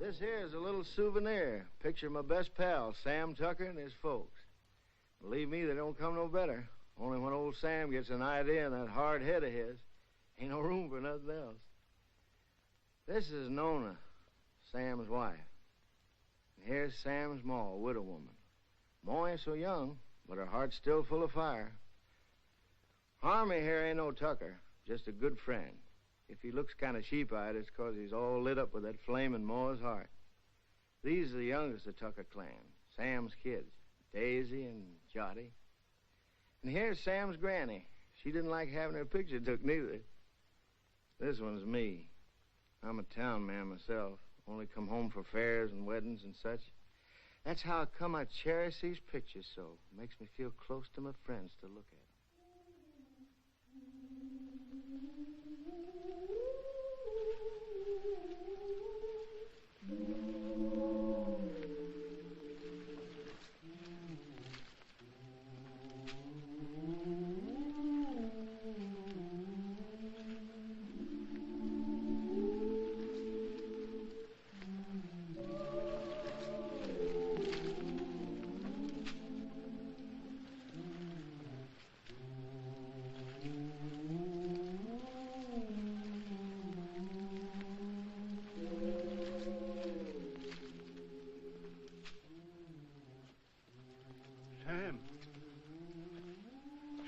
This here is a little souvenir. Picture of my best pal, Sam Tucker, and his folks. Believe me, they don't come no better. Only when old Sam gets an idea in that hard head of his, ain't no room for nothing else. This is Nona, Sam's wife. And here's Sam's ma, a widow woman. Ma ain't so young, but her heart's still full of fire. Harmy here ain't no Tucker, just a good friend. If he looks kind of sheep-eyed, it's 'cause he's all lit up with that flame in Ma's heart. These are the youngest of the Tucker clan, Sam's kids, Daisy and Jotty. And here's Sam's granny. She didn't like having her picture took neither. This one's me. I'm a town man myself, only come home for fairs and weddings and such. That's how come I cherish these pictures so. It makes me feel close to my friends to look at.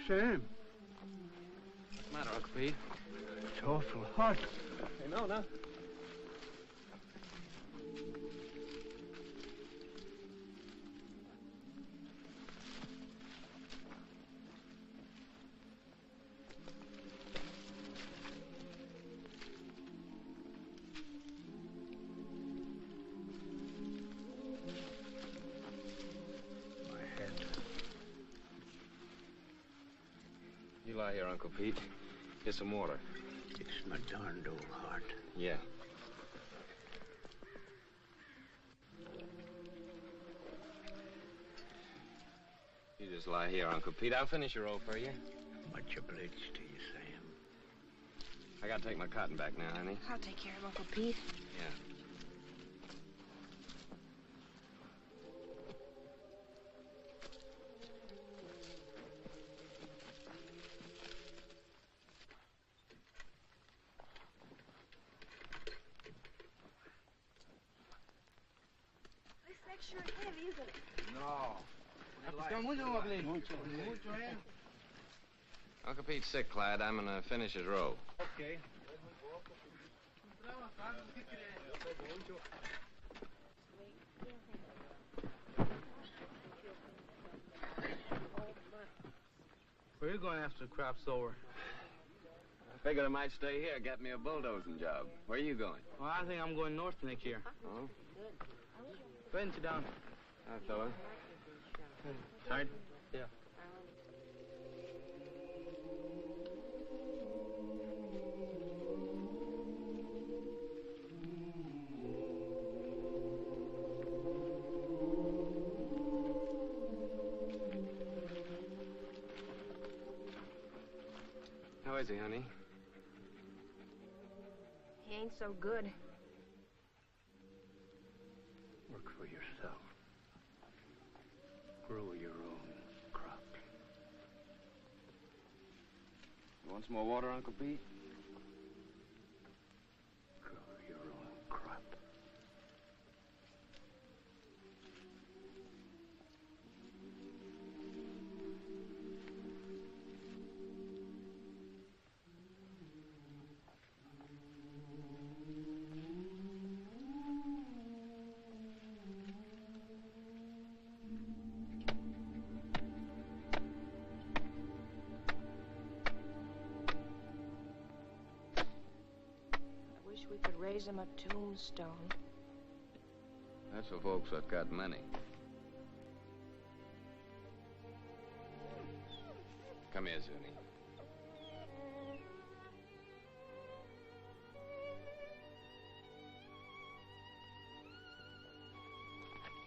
Sam. What's the matter, Uncle Pete? It's awful hot. Hey, Nona. You lie here, Uncle Pete. Get some water. It's my darned old heart. Yeah. You just lie here, Uncle Pete. I'll finish your roll for you. Much obliged to you, Sam. I gotta take my cotton back now, honey. I'll take care of Uncle Pete. Yeah. Sure heavy, isn't it? No. Uncle Pete's sick, Clyde. I'm gonna finish his roll. Okay. Where are you going after the crop's over? I figured I might stay here, get me a bulldozing job. Where are you going? Well, I think I'm going north next year. Oh? Go ahead and sit down. Hi, fella. Tired? Yeah. How is he, honey? He ain't so good. We're Work for yourself. Grow your own crops. You want some more water, Uncle Pete? Grow your own crop. We could raise him a tombstone. That's for folks that got money. Come here, Zuni.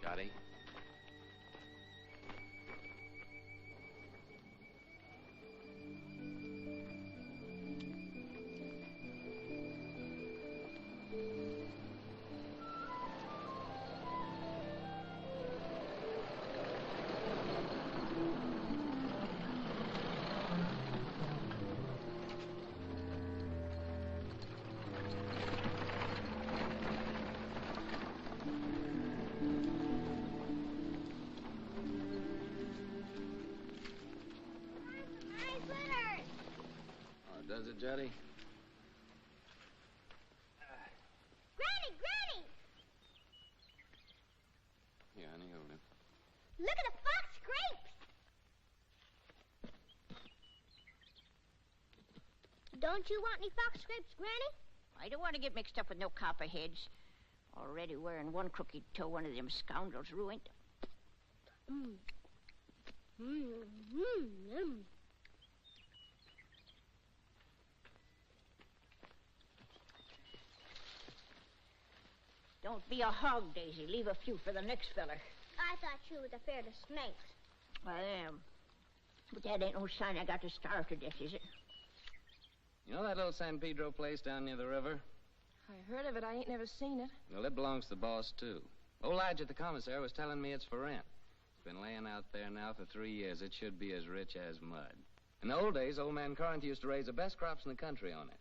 Johnny? Does it, Jetty? Granny, Granny! Here, honey, hold it. Look at the fox grapes! Don't you want any fox grapes, Granny? I don't want to get mixed up with no copperheads. Already wearing one crooked toe, one of them scoundrels ruined. Don't be a hog, Daisy. Leave a few for the next feller. I thought you was afraid of snakes. I am. But that ain't no sign I got to starve to death, is it? You know that little San Pedro place down near the river? I heard of it. I ain't never seen it. Well, it belongs to the boss, too. Old Lige at the commissary was telling me it's for rent. It's been laying out there now for 3 years. It should be as rich as mud. In the old days, old man Corinth used to raise the best crops in the country on it.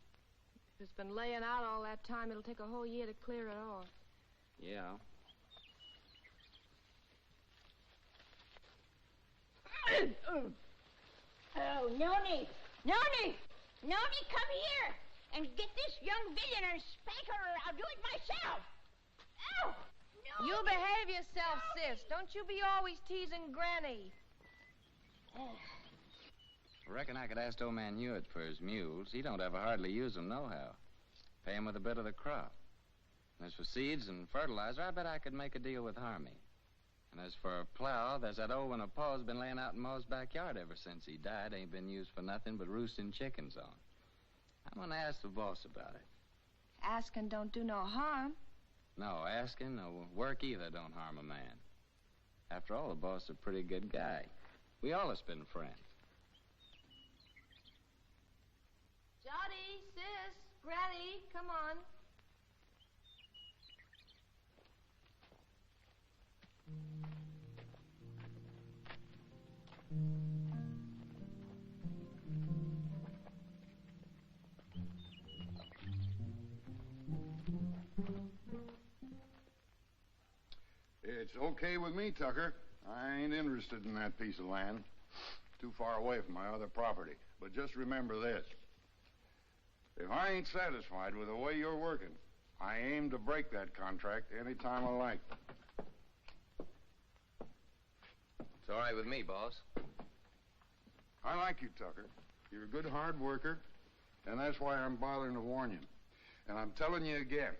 If it's been laying out all that time, it'll take a whole year to clear it off. Yeah. Oh, Noni! Noni! Noni, come here and get this young villain and spank her, or I'll do it myself. Ow! Noni! You behave yourself, sis. Don't you be always teasing Granny. I reckon I could ask old man Hewitt for his mules. He don't ever hardly use them nohow. Pay him with a bit of the crop. And as for seeds and fertilizer, I bet I could make a deal with Harmy. And as for a plow, there's that old one of Pa's been laying out in Ma's backyard ever since he died. Ain't been used for nothing but roosting chickens on. I'm gonna ask the boss about it. Asking don't do no harm. No, asking or work either don't harm a man. After all, the boss is a pretty good guy. We all have been friends. Jody, sis, Granny, come on. It's okay with me, Tucker. I ain't interested in that piece of land. Too far away from my other property. But just remember this. If I ain't satisfied with the way you're working, I aim to break that contract any time I like. It's all right with me, boss. I like you, Tucker. You're a good hard worker, and that's why I'm bothering to warn you. And I'm telling you again,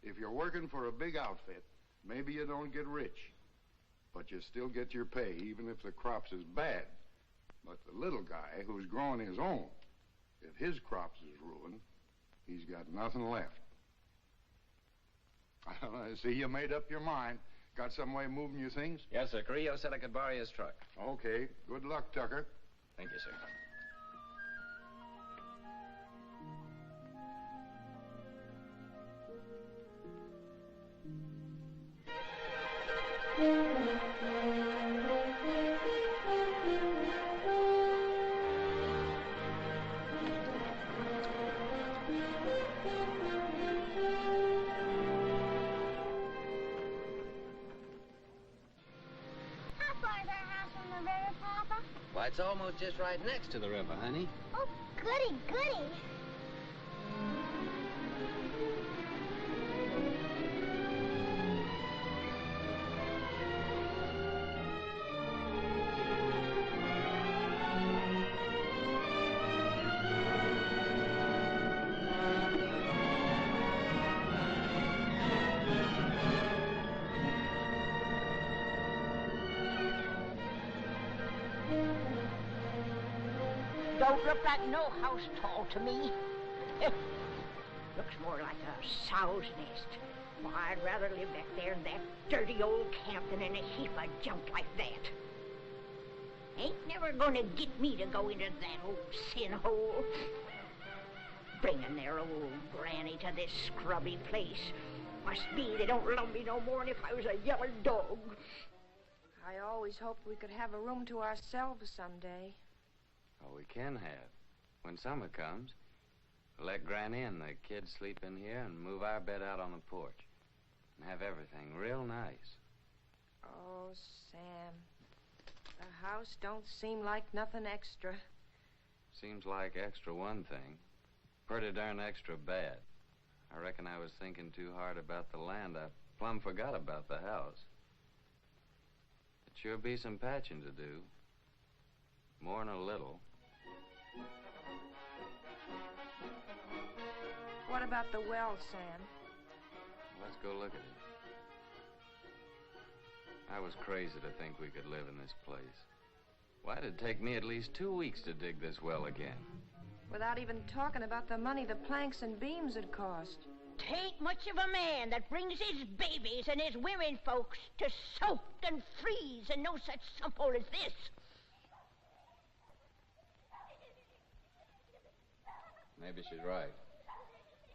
if you're working for a big outfit, maybe you don't get rich, but you still get your pay, even if the crops is bad. But the little guy who's growing his own, if his crops is ruined, he's got nothing left. I see you made up your mind. Got some way of moving your things? Yes, sir. Carrillo said I could borrow his truck. Okay. Good luck, Tucker. Thank you, sir. Why, it's almost just right next to the river, honey. Oh, goody, goody. Don't look like no house tall to me. Looks more like a sow's nest. Why, I'd rather live back there in that dirty old camp than in a heap of junk like that. Ain't never gonna get me to go into that old sin hole. Bringing their old granny to this scrubby place. Must be they don't love me no more than if I was a yeller dog. I always hoped we could have a room to ourselves someday. Oh, we can have. When summer comes, we'll let Granny and the kids sleep in here and move our bed out on the porch. And have everything real nice. Oh, Sam. The house don't seem like nothing extra. Seems like extra one thing. Pretty darn extra bad. I reckon I was thinking too hard about the land. I plumb forgot about the house. It sure be some patching to do. More'n a little. What about the well, Sam? Let's go look at it. I was crazy to think we could live in this place. Why'd it take me at least 2 weeks to dig this well again? Without even talking about the money the planks and beams would cost. Tain't much of a man that brings his babies and his women folks to soak and freeze and no such simple as this. Maybe she's right.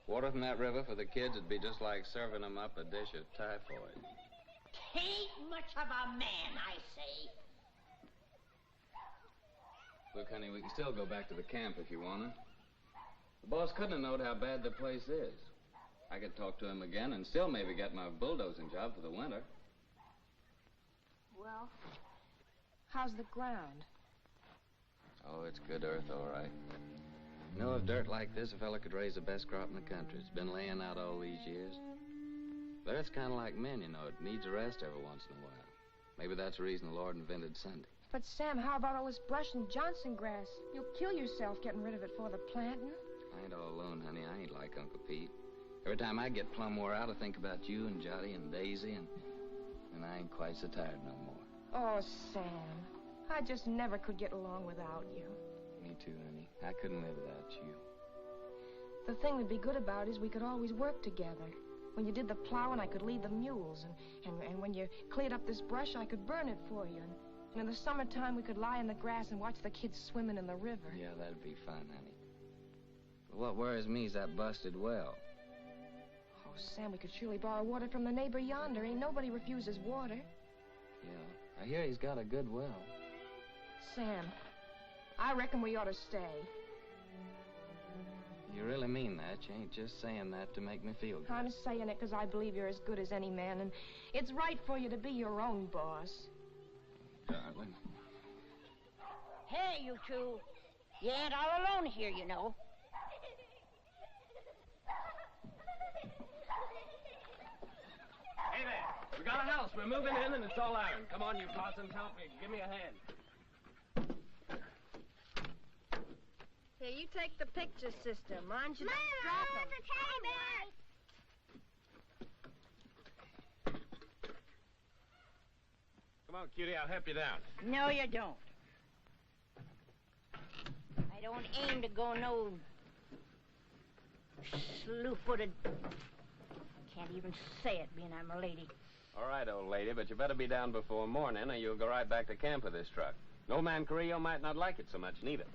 Water from that river for the kids would be just like serving them up a dish of typhoid. Tain't much of a man, I say. Look, honey, we can still go back to the camp if you want to. The boss couldn't have known how bad the place is. I could talk to him again and still maybe get my bulldozing job for the winter. Well, how's the ground? Oh, it's good earth, all right. You know, if dirt like this, a fella could raise the best crop in the country. It's been laying out all these years. But it's kind of like men, you know. It needs a rest every once in a while. Maybe that's the reason the Lord invented Sunday. But, Sam, how about all this brush and Johnson grass? You'll kill yourself getting rid of it for the planting. I ain't all alone, honey. I ain't like Uncle Pete. Every time I get plumb wore out, I think about you and Jotty and Daisy, and I ain't quite so tired no more. Oh, Sam, I just never could get along without you. Me too, honey. I couldn't live without you. The thing that'd be good about it is we could always work together. When you did the plowing, I could lead the mules, and when you cleared up this brush, I could burn it for you. And in the summertime, we could lie in the grass and watch the kids swimming in the river. Yeah, that'd be fun, honey. But what worries me is that busted well. Oh, Sam, we could surely borrow water from the neighbor yonder. Ain't nobody refuses water. Yeah, I hear he's got a good well. Sam, I reckon we ought to stay. You really mean that? You ain't just saying that to make me feel good. I'm saying it because I believe you're as good as any man, and it's right for you to be your own boss. Darling. Hey, you two. You ain't all alone here, you know. Hey there. We got a house. We're moving in, and it's all iron. Come on, you parsons, help me. Give me a hand. Here, you take the picture, sister. Mind you Mama, don't drop 'em. there's a teddy bear. Come on, cutie, I'll help you down. No, you don't. I don't aim to go no slew-footed. Can't even say it, being I'm a lady. All right, old lady, but you better be down before morning, or you'll go right back to camp with this truck. No man Carrillo might not like it so much, neither.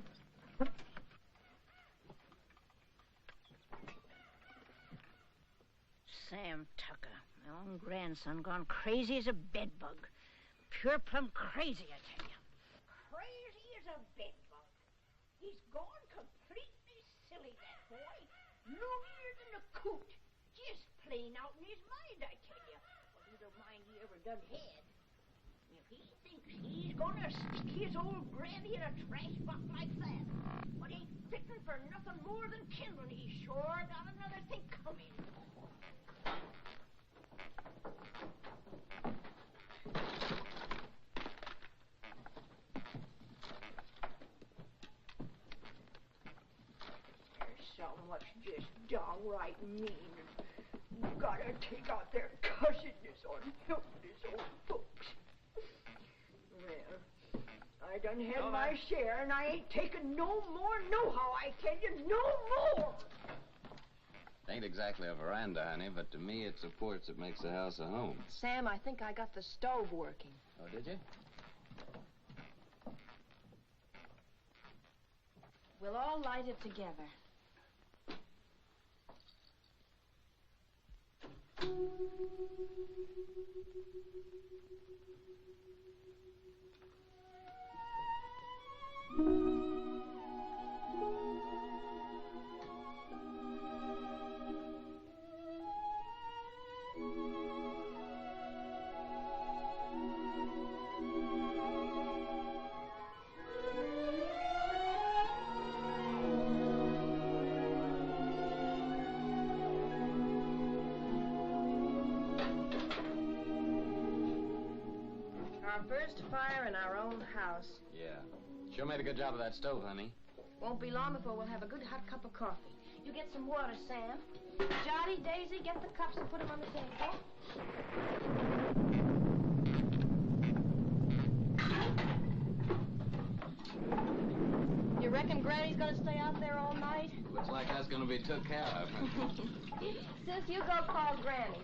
Sam Tucker, my own grandson, gone crazy as a bedbug. Pure plumb crazy, I tell you. Crazy as a bedbug. He's gone completely silly, that boy. Loonier than a coot. Just plain out in his mind, I tell you. Well, neither mind he ever done had. If He thinks he's gonna stick his old granny in a trash box like that. But ain't fitting for nothing more than kindling. He sure got another thing coming. There's something what's just downright mean. You gotta take out their cussedness on helpless old folks. Well, I done had my share, and I ain't taking no more nohow, I tell you, no more! Ain't exactly a veranda, honey, but to me it's a porch that makes the house a home. Sam, I think I got the stove working. Oh, did you? We'll all light it together. Our first fire in our own house. Yeah. Sure made a good job of that stove, honey. Won't be long before we'll have a good hot cup of coffee. You get some water, Sam. Jotty, Daisy, get the cups and put them on the table. You reckon Granny's gonna stay out there all night? Looks like that's gonna be took care of. Sis, you go call Granny.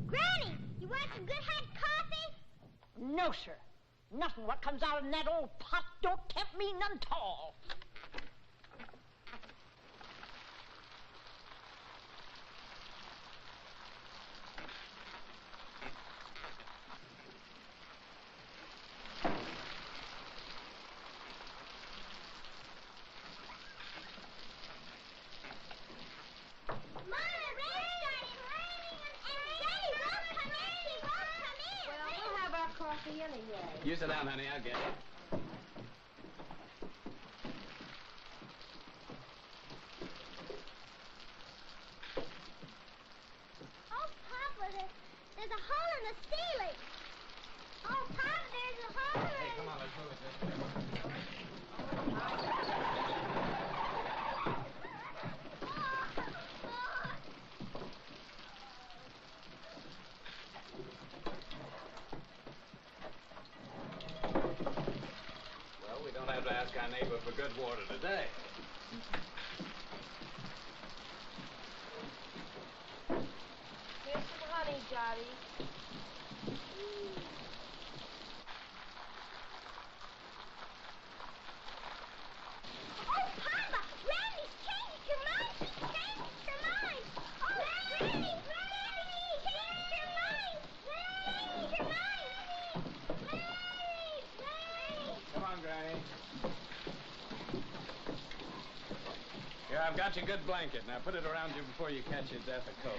Granny, you want some good hot coffee? No, sir. Nothing what comes out in that old pot don't tempt me none 'tall. Anyway. You sit down, honey. I'll get it. Oh, Papa, there's a hole in the ceiling. Oh, Papa, there's a hole in Hey, come on, let's move it this way. Ask our neighbor for good water today. Here's some honey, Jotty. Oh, Papa, Granny's changed her mind. She's changed her mind. Oh, Granny, changed her mind. Changed her mind. Granny. Come on, Granny. Here, I've got you a good blanket. Now put it around you before you catch your death of cold.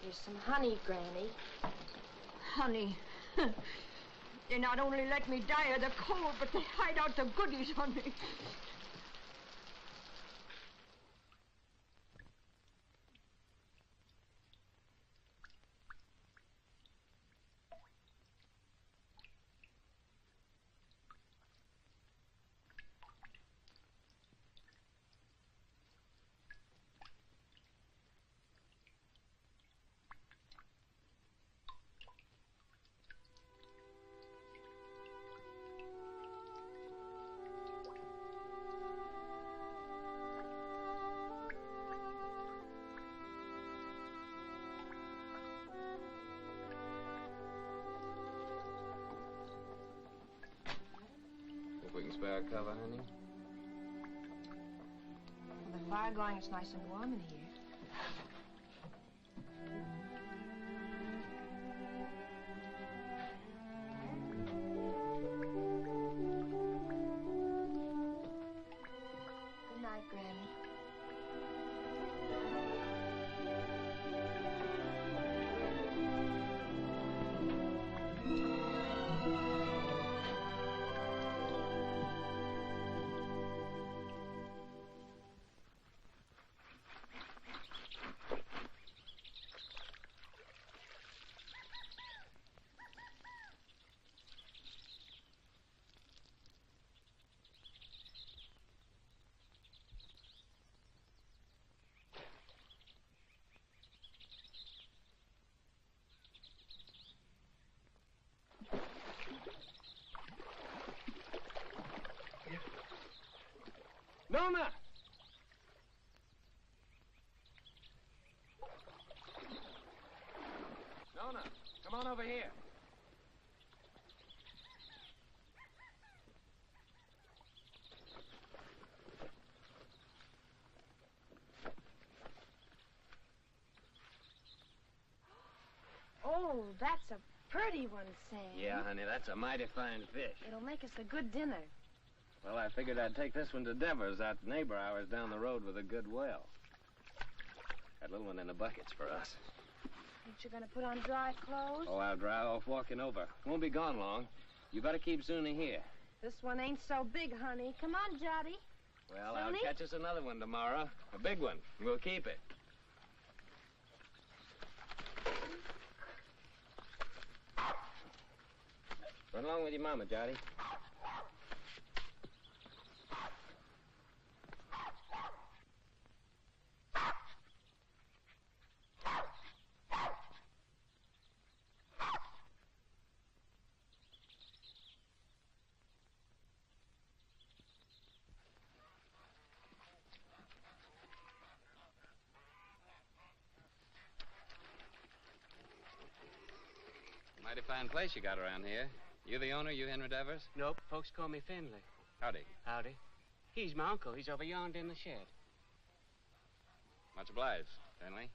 Here's some honey, Granny. Honey. They not only let me die of the cold, but they hide out the goodies on me. We can spare a cover, honey. With the fire going, it's nice and warm in here. Nona! Nona, come on over here. Oh, that's a pretty one, Sam. Yeah, honey, that's a mighty fine fish. It'll make us a good dinner. Well, I figured I'd take this one to Devers, that neighbor ours down the road with a good well. That little one in the bucket's for us. Ain't you gonna put on dry clothes? Oh, I'll dry off walking over. Won't be gone long. You better keep Zuni here. This one ain't so big, honey. Come on, Jotty. Well, Zuni? I'll catch us another one tomorrow. A big one. We'll keep it. Run along with your mama, Jotty. Mighty fine place you got around here. You the owner, you Henry Devers? Nope, folks call me Finley. Howdy. Howdy. He's my uncle. He's over yonder in the shed. Much obliged, Finley.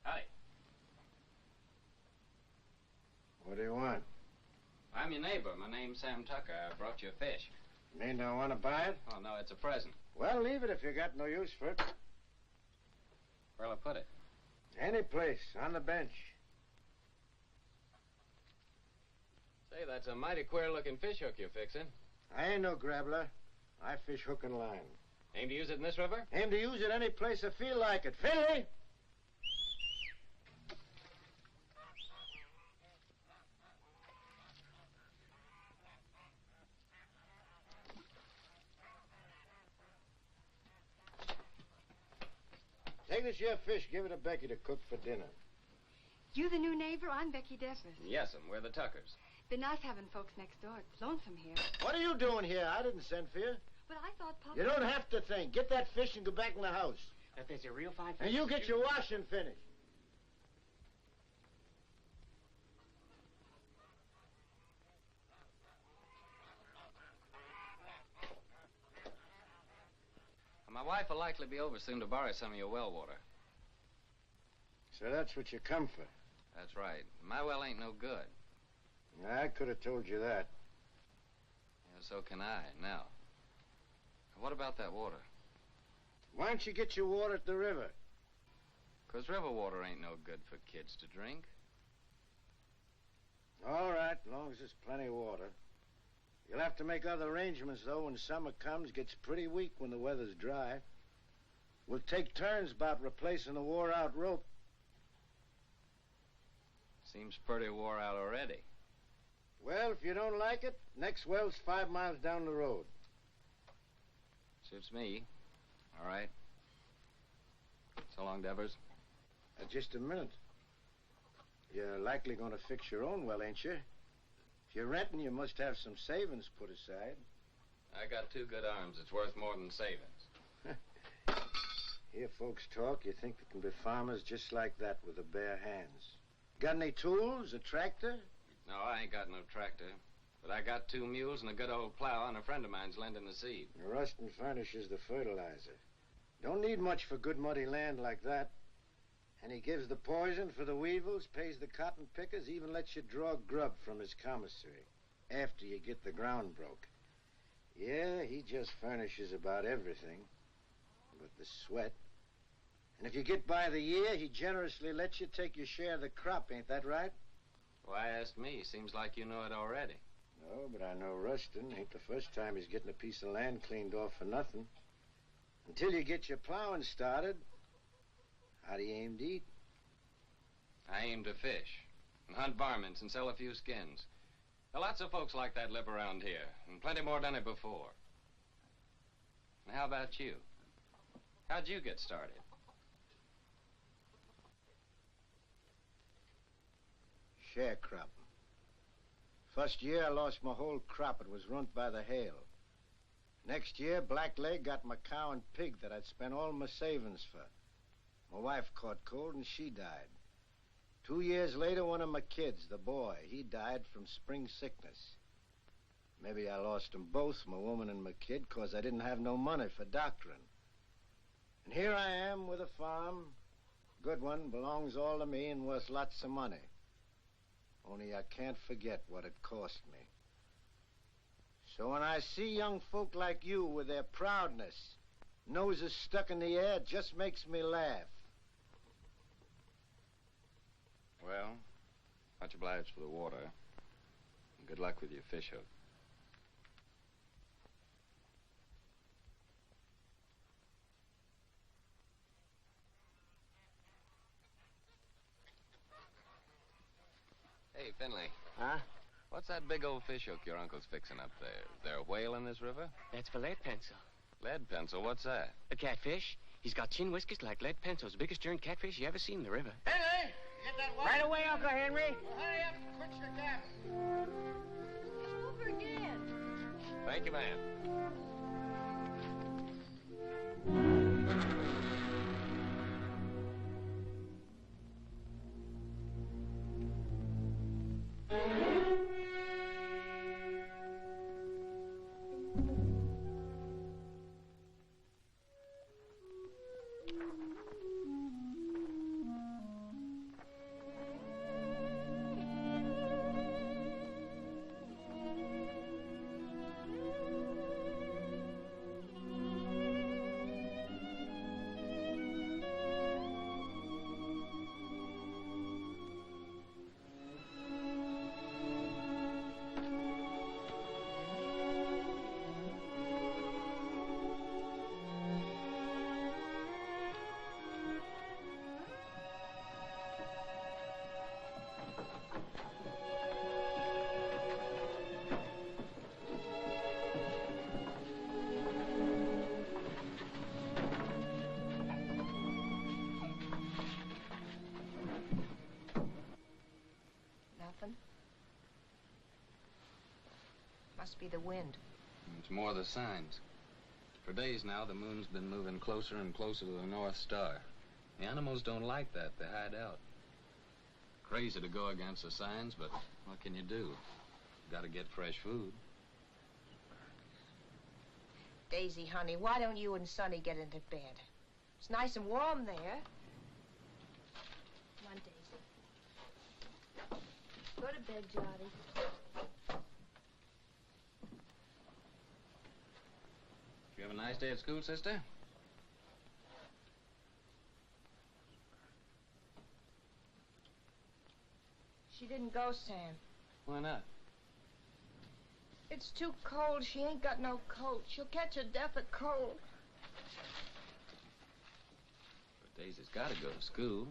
Howdy. What do you want? I'm your neighbor. My name's Sam Tucker. I brought you a fish. Mean don't want to buy it? Oh, no, it's a present. Well, leave it if you got no use for it. Where'll I put it? Any place, on the bench. Say, that's a mighty queer-looking fish hook you're fixing. I ain't no grabbler. I fish hook and line. Aim to use it in this river? Aim to use it any place I feel like it. Finley! Take this here fish, give it to Becky to cook for dinner. You the new neighbor? I'm Becky Devers. Yes'm, we're the Tuckers. Been nice having folks next door. It's lonesome here. What are you doing here? I didn't send for you. But I thought Papa... You don't have to think. Get that fish and go back in the house. If there's a real fine fish... And you get your washing finished. My wife will likely be over soon to borrow some of your well water. So that's what you come for. That's right. My well ain't no good. I could have told you that. Yeah, so can I, now. What about that water? Why don't you get your water at the river? 'Cause river water ain't no good for kids to drink. All right, as long as there's plenty of water. You'll have to make other arrangements, though, when summer comes. Gets pretty weak when the weather's dry. We'll take turns about replacing the wore-out rope. Seems pretty wore out already. Well, if you don't like it, next well's 5 miles down the road. Suits me. All right. So long, Devers. Just a minute. You're likely going to fix your own well, ain't you? If you're renting, you must have some savings put aside. I got 2 good arms. It's worth more than savings. Hear folks talk, you think they can be farmers just like that with the bare hands. Got any tools, a tractor? No, I ain't got no tractor. But I got 2 mules and a good old plow, and a friend of mine's lending the seed. Rustin furnishes the fertilizer. Don't need much for good muddy land like that. And he gives the poison for the weevils, pays the cotton pickers, even lets you draw grub from his commissary after you get the ground broke. Yeah, he just furnishes about everything but the sweat. And if you get by the year, he generously lets you take your share of the crop, ain't that right? Why ask me? Seems like you know it already. No, but I know Rustin. Ain't the first time he's getting a piece of land cleaned off for nothing. Until you get your plowing started, how do you aim to eat? I aim to fish and hunt varmints and sell a few skins. There are lots of folks like that live around here, and plenty more done it before. And how about you? How'd you get started? Sharecropping. First year, I lost my whole crop. It was ruined by the hail. Next year, Blackleg got my cow and pig that I'd spent all my savings for. My wife caught cold and she died. 2 years later, one of my kids, the boy, he died from spring sickness. Maybe I lost them both, my woman and my kid, 'cause I didn't have no money for doctoring. And here I am with a farm. Good one, belongs all to me and worth lots of money. Only I can't forget what it cost me. So when I see young folk like you with their proudness, noses stuck in the air, it just makes me laugh. Well, much obliged for the water. And good luck with your fish hook. Hey, Finley. Huh? What's that big old fish hook your uncle's fixing up there? Is there a whale in this river? That's for lead pencil. Lead pencil? What's that? A catfish. He's got chin whiskers like lead pencils. Biggest darn catfish you ever seen in the river. Henry, get that water. Right away, Uncle Henry. Well, hurry up and quit your gabbing. Over again. Thank you, ma'am. Must be the wind. It's more the signs. For days now, the moon's been moving closer and closer to the North Star. The animals don't like that. They hide out. Crazy to go against the signs, but what can you do? Got to get fresh food. Daisy, honey, why don't you and Sonny get into bed? It's nice and warm there. Come on, Daisy. Go to bed, Jotty. You have a nice day at school, sister? She didn't go, Sam. Why not? It's too cold. She ain't got no coat. She'll catch a death of cold. But Daisy's got to go to school.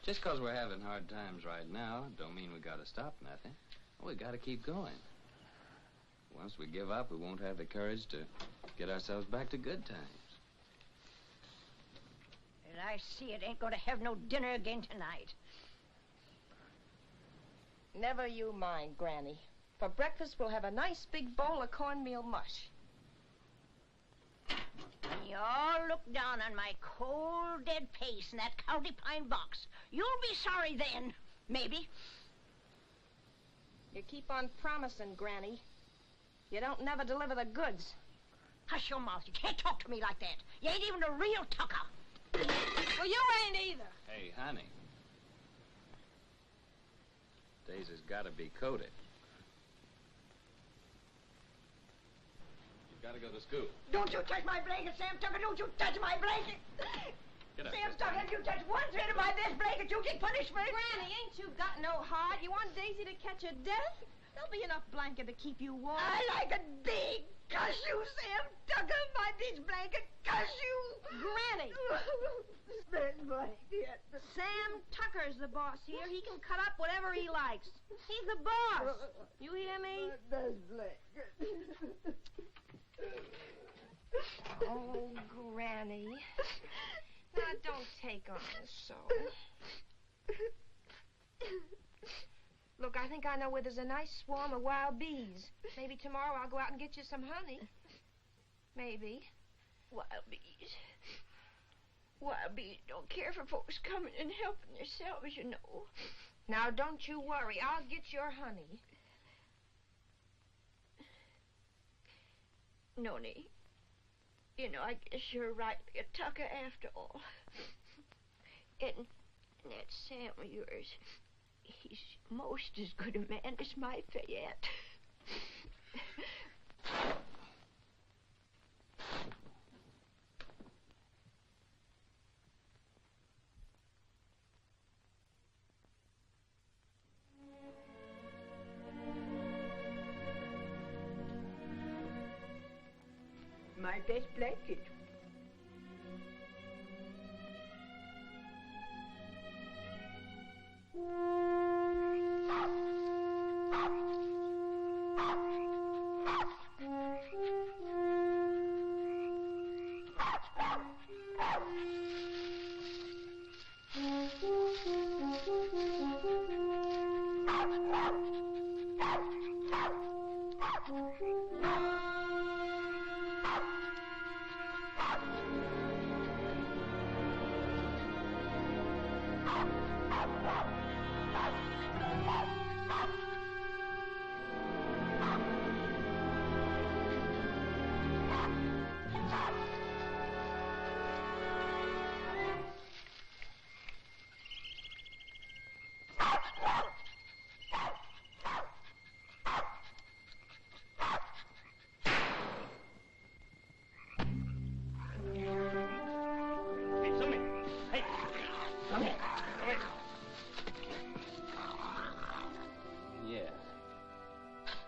Just 'cause we're having hard times right now, don't mean we got to stop nothing. We got to keep going. Once we give up, we won't have the courage to get ourselves back to good times. And I see it ain't gonna have no dinner again tonight. Never you mind, Granny. For breakfast, we'll have a nice big bowl of cornmeal mush. When you all look down on my cold, dead face in that county pine box, you'll be sorry then, maybe. You keep on promising, Granny. You don't never deliver the goods. Hush your mouth. You can't talk to me like that. You ain't even a real tucker. Well, you ain't either. Hey, honey. Daisy's got to be coated. You've got to go to school. Don't you touch my blanket, Sam Tucker. Don't you touch my blanket. Get up, Sam sister. Tucker, if you touch one thread of my best blanket, you get punishment. Granny, ain't you got no heart? You want Daisy to catch a death? There'll be enough blanket to keep you warm. I like it big. Cuss you, Sam Tucker, my bitch blanket. Cuss you. Granny. Bed blanket. Sam Tucker's the boss here. He can cut up whatever he likes. He's the boss. You hear me? Bed blanket. Oh, Granny. Now, don't take on so. Look, I think I know where there's a nice swarm of wild bees. Maybe tomorrow I'll go out and get you some honey. Maybe. Wild bees. Wild bees don't care for folks coming and helping themselves, you know. Now, don't you worry. I'll get your honey. Noni, you know, I guess you're rightly a tucker after all. And that Sam of yours, he's most as good a man as my Fayette. My best blanket.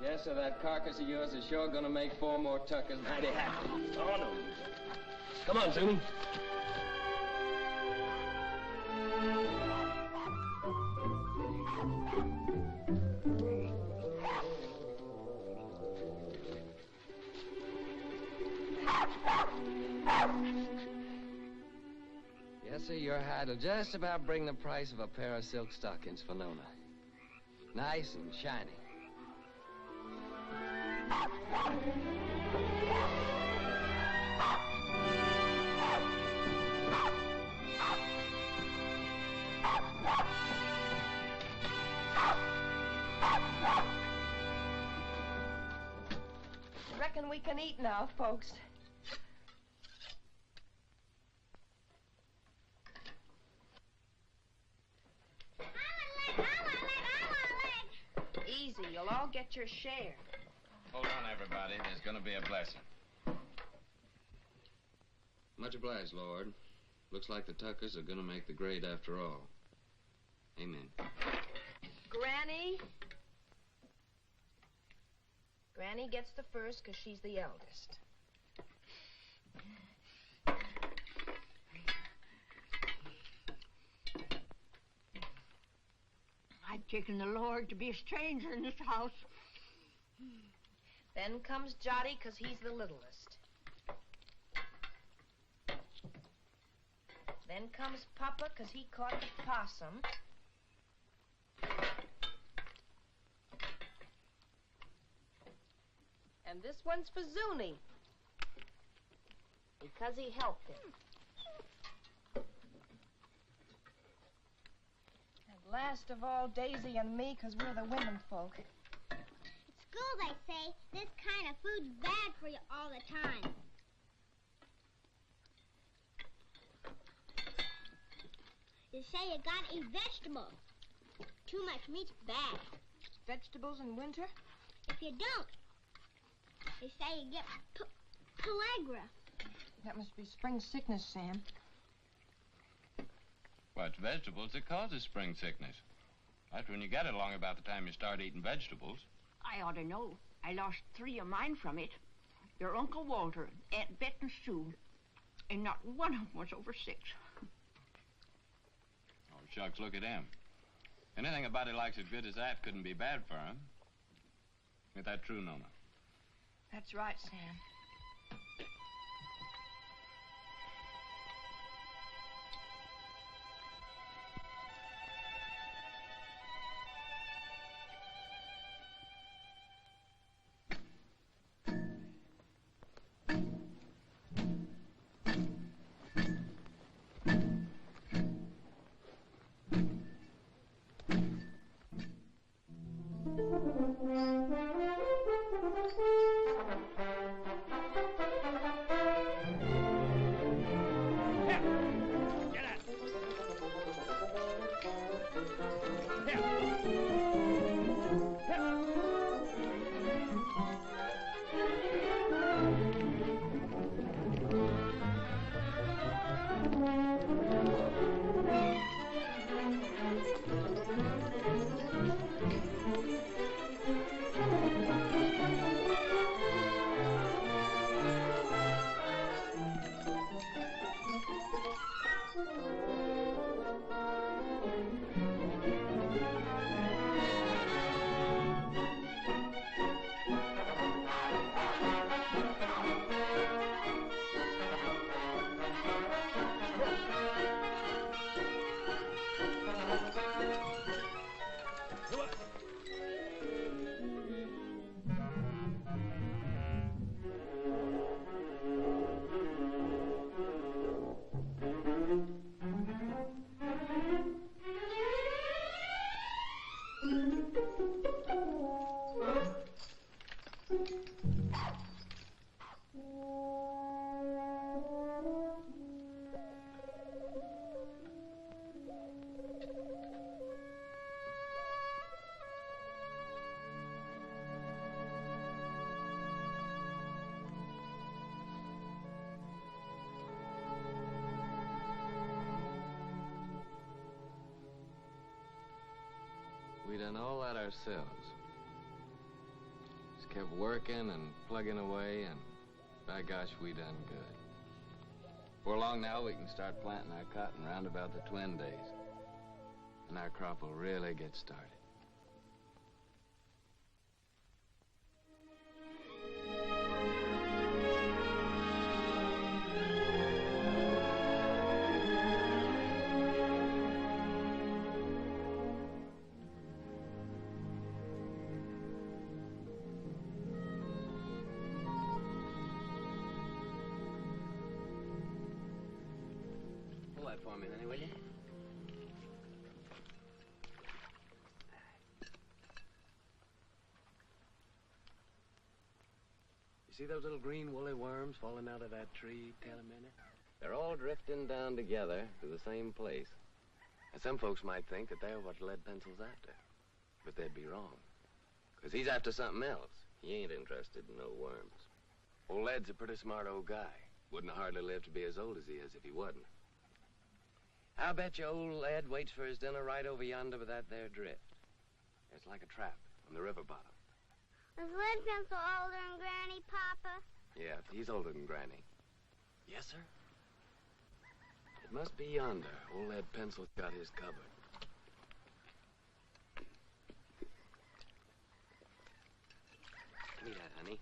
Yes, so that carcass of yours is sure gonna make 4 more tuckers mighty happy. Oh, no. Come on, Sumi. Yes, sir, your hide'll just about bring the price of a pair of silk stockings for Nona. Nice and shiny. Reckon we can eat now, folks. Easy, you'll all get your share. Hold on, everybody. There's going to be a blessing. Much obliged, Lord. Looks like the Tuckers are going to make the grade after all. Amen. Granny? Granny gets the first because she's the eldest. I've taken the Lord to be a stranger in this house. Then comes Jotty because he's the littlest. Then comes Papa because he caught the possum. And this one's for Zuni because he helped him. And last of all, Daisy and me because we're the women folk. At school, they say this kind of food's bad for you all the time. They say you gotta eat vegetables. Too much meat's bad. Vegetables in winter? If you don't, they say you get pellagra. That must be spring sickness, Sam. Well, it's vegetables that causes spring sickness. That's when you get it along about the time you start eating vegetables. I ought to know. I lost 3 of mine from it. Your Uncle Walter, Aunt Bet and Sue. And not one of them was over 6. Oh, shucks, look at him. Anything a body likes as good as that couldn't be bad for him. Ain't that true, Nona? That's right, Sam. done all that ourselves. Just kept working and plugging away, and by gosh, we done good. Before long now, we can start planting our cotton round about the twin days. And our crop will really get started. Pull that for me, Lenny, will you? See those little green woolly worms falling out of that tree, Tailor-Miner? They're all drifting down together to the same place. And some folks might think that they're what Lead Pencil's after. But they'd be wrong. Because he's after something else. He ain't interested in no worms. Old Lead's a pretty smart old guy. Wouldn't hardly live to be as old as he is if he wasn't. I'll bet you old Lead waits for his dinner right over yonder with that there drift. It's like a trap on the river bottom. Is Lead Pencil older than Granny, Papa? Yeah, he's older than Granny. Yes, sir? It must be yonder. Old Lead Pencil's got his covered. Give me that, honey.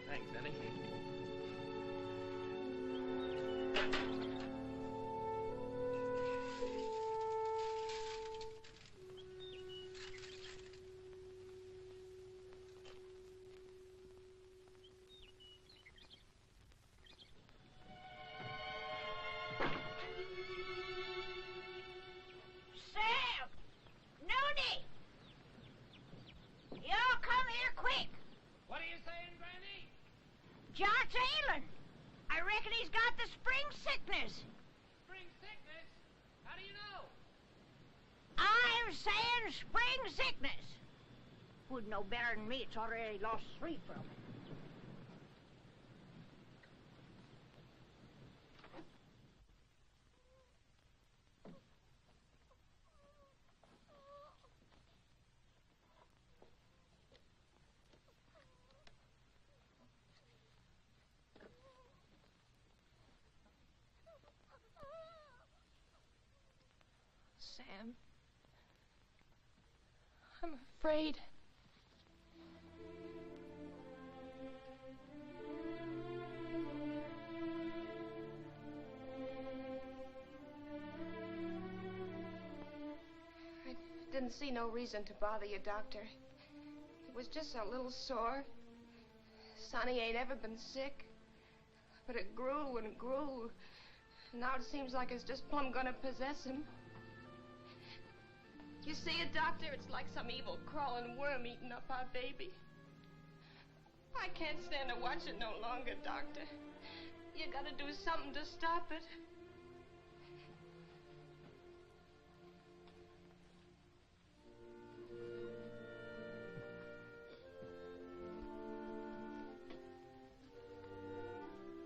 Thanks, Denny. Sam! Nooney! Y'all come here quick. What are you saying, Granny? John's ailing. I reckon he's got the spring sickness. Spring sickness? How do you know? I'm saying spring sickness. Would know better than me. It's already lost 3 from it. Sam. I'm afraid. I didn't see no reason to bother you, Doctor. It was just a little sore. Sonny ain't ever been sick. But it grew and grew. Now it seems like it's just plumb gonna possess him. You see it, Doctor? It's like some evil crawling worm eating up our baby. I can't stand to watch it no longer, Doctor. You gotta do something to stop it.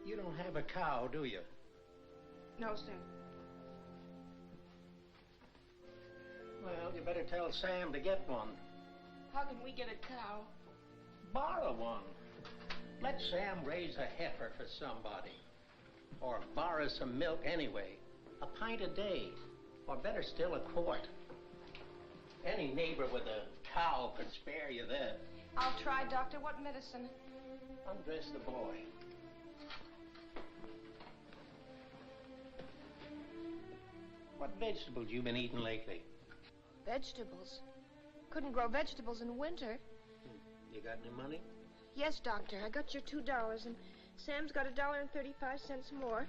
You don't have a cow, do you? No, sir. Well, you better tell Sam to get one. How can we get a cow? Borrow one. Let Sam raise a heifer for somebody. Or borrow some milk anyway. A pint a day. Or better still, a quart. Any neighbor with a cow could spare you that. I'll try, Doctor. What medicine? Undress the boy. What vegetables you been eating lately? Vegetables? Couldn't grow vegetables in winter. You got any money? Yes, Doctor. I got your $2, and Sam's got $1.35 more.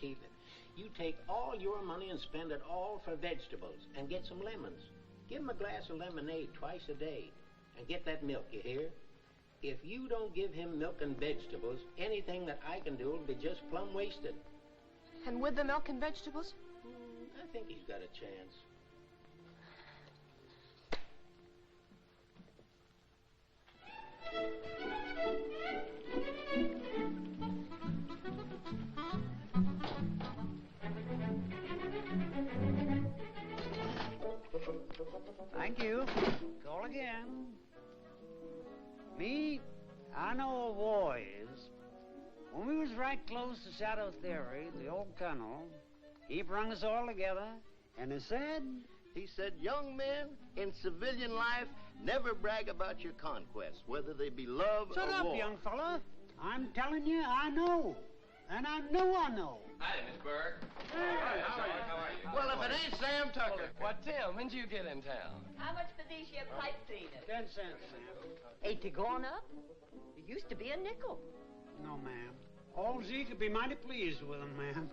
Keep it. You take all your money and spend it all for vegetables, and get some lemons. Give him a glass of lemonade twice a day, and get that milk, you hear? If you don't give him milk and vegetables, anything that I can do will be just plumb wasted. And with the milk and vegetables? I think he's got a chance. Thank you. Call again. Me, I know a war is. When we was right close to Shadow Theory, the old colonel, he brung us all together, and he said... He said, young men, in civilian life, never brag about your conquests, whether they be love Shut or up, war. young fella. I'm telling you, I know. And I know I know. Hi, Miss Burke. Hey, how are you? Well, if it ain't Sam Tucker. What, Tim? When'd you get in town? How much for these here pipe cleaners? 10 cents, Sam. Ain't they gone up? It used to be a nickel. No, ma'am. All Z could be mighty pleased with them, ma'am.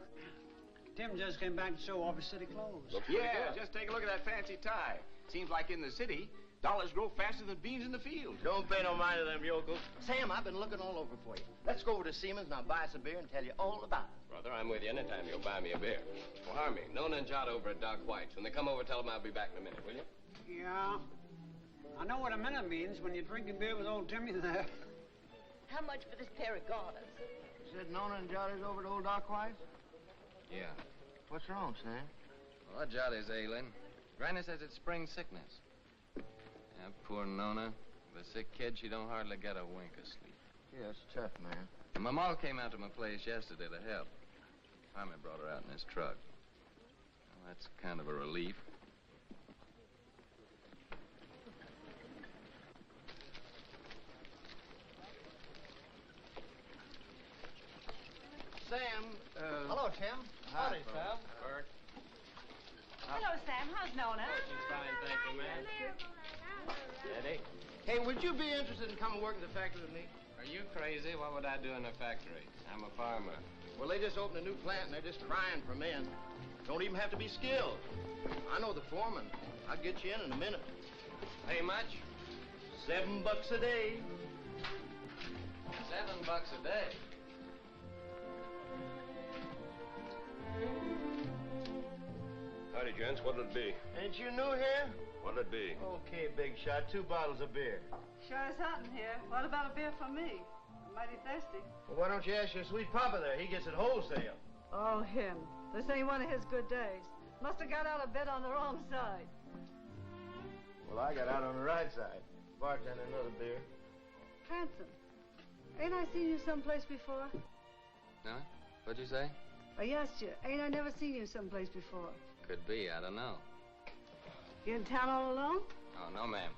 Tim just came back to show off his city clothes. Yeah, just take a look at that fancy tie. Seems like in the city, dollars grow faster than beans in the field. Don't pay no mind to them yokels. Sam, I've been looking all over for you. Let's go over to Siemens and I'll buy us a beer and tell you all about it. Brother, I'm with you anytime you'll buy me a beer. Well, Harmy, Nona and Jot over at Doc White's. When they come over, tell them I'll be back in a minute, will you? Yeah. I know what a minute means when you're drinking beer with old Timmy there. How much for this pair of garters? You said Nona and Jottie's over to old Doc White's? Yeah. What's wrong, Sam? Well, Jottie's ailing. Granny says it's spring sickness. Yeah, poor Nona. The sick kid, she don't hardly get a wink of sleep. Yeah, it's tough, man. And my ma came out to my place yesterday to help. Harmy brought her out in his truck. Well, that's kind of a relief. Sam, Hello, Tim. Howdy, Sam. Bert. Hello, Sam. How's Nona? She's fine, thank you, ma'am. Eddie? Hey, would you be interested in coming work in the factory with me? Are you crazy? What would I do in a factory? I'm a farmer. Well, they just opened a new plant and they're just crying for men. Don't even have to be skilled. I know the foreman. I'll get you in a minute. Pay much? $7 a day. $7 a day? Howdy, gents. What'll it be? Ain't you new here? What'll it be? Okay, big shot. 2 bottles of beer. Sure is hot in here. What about a beer for me? I'm mighty thirsty. Well, why don't you ask your sweet papa there? He gets it wholesale. Oh, him. This ain't one of his good days. Must have got out of bed on the wrong side. Well, I got out on the right side. Bartender, another beer. Handsome. Ain't I seen you someplace before? Huh? What'd you say? I asked you. Ain't I never seen you someplace before? Could be, I don't know. You in town all alone? Oh, no, ma'am.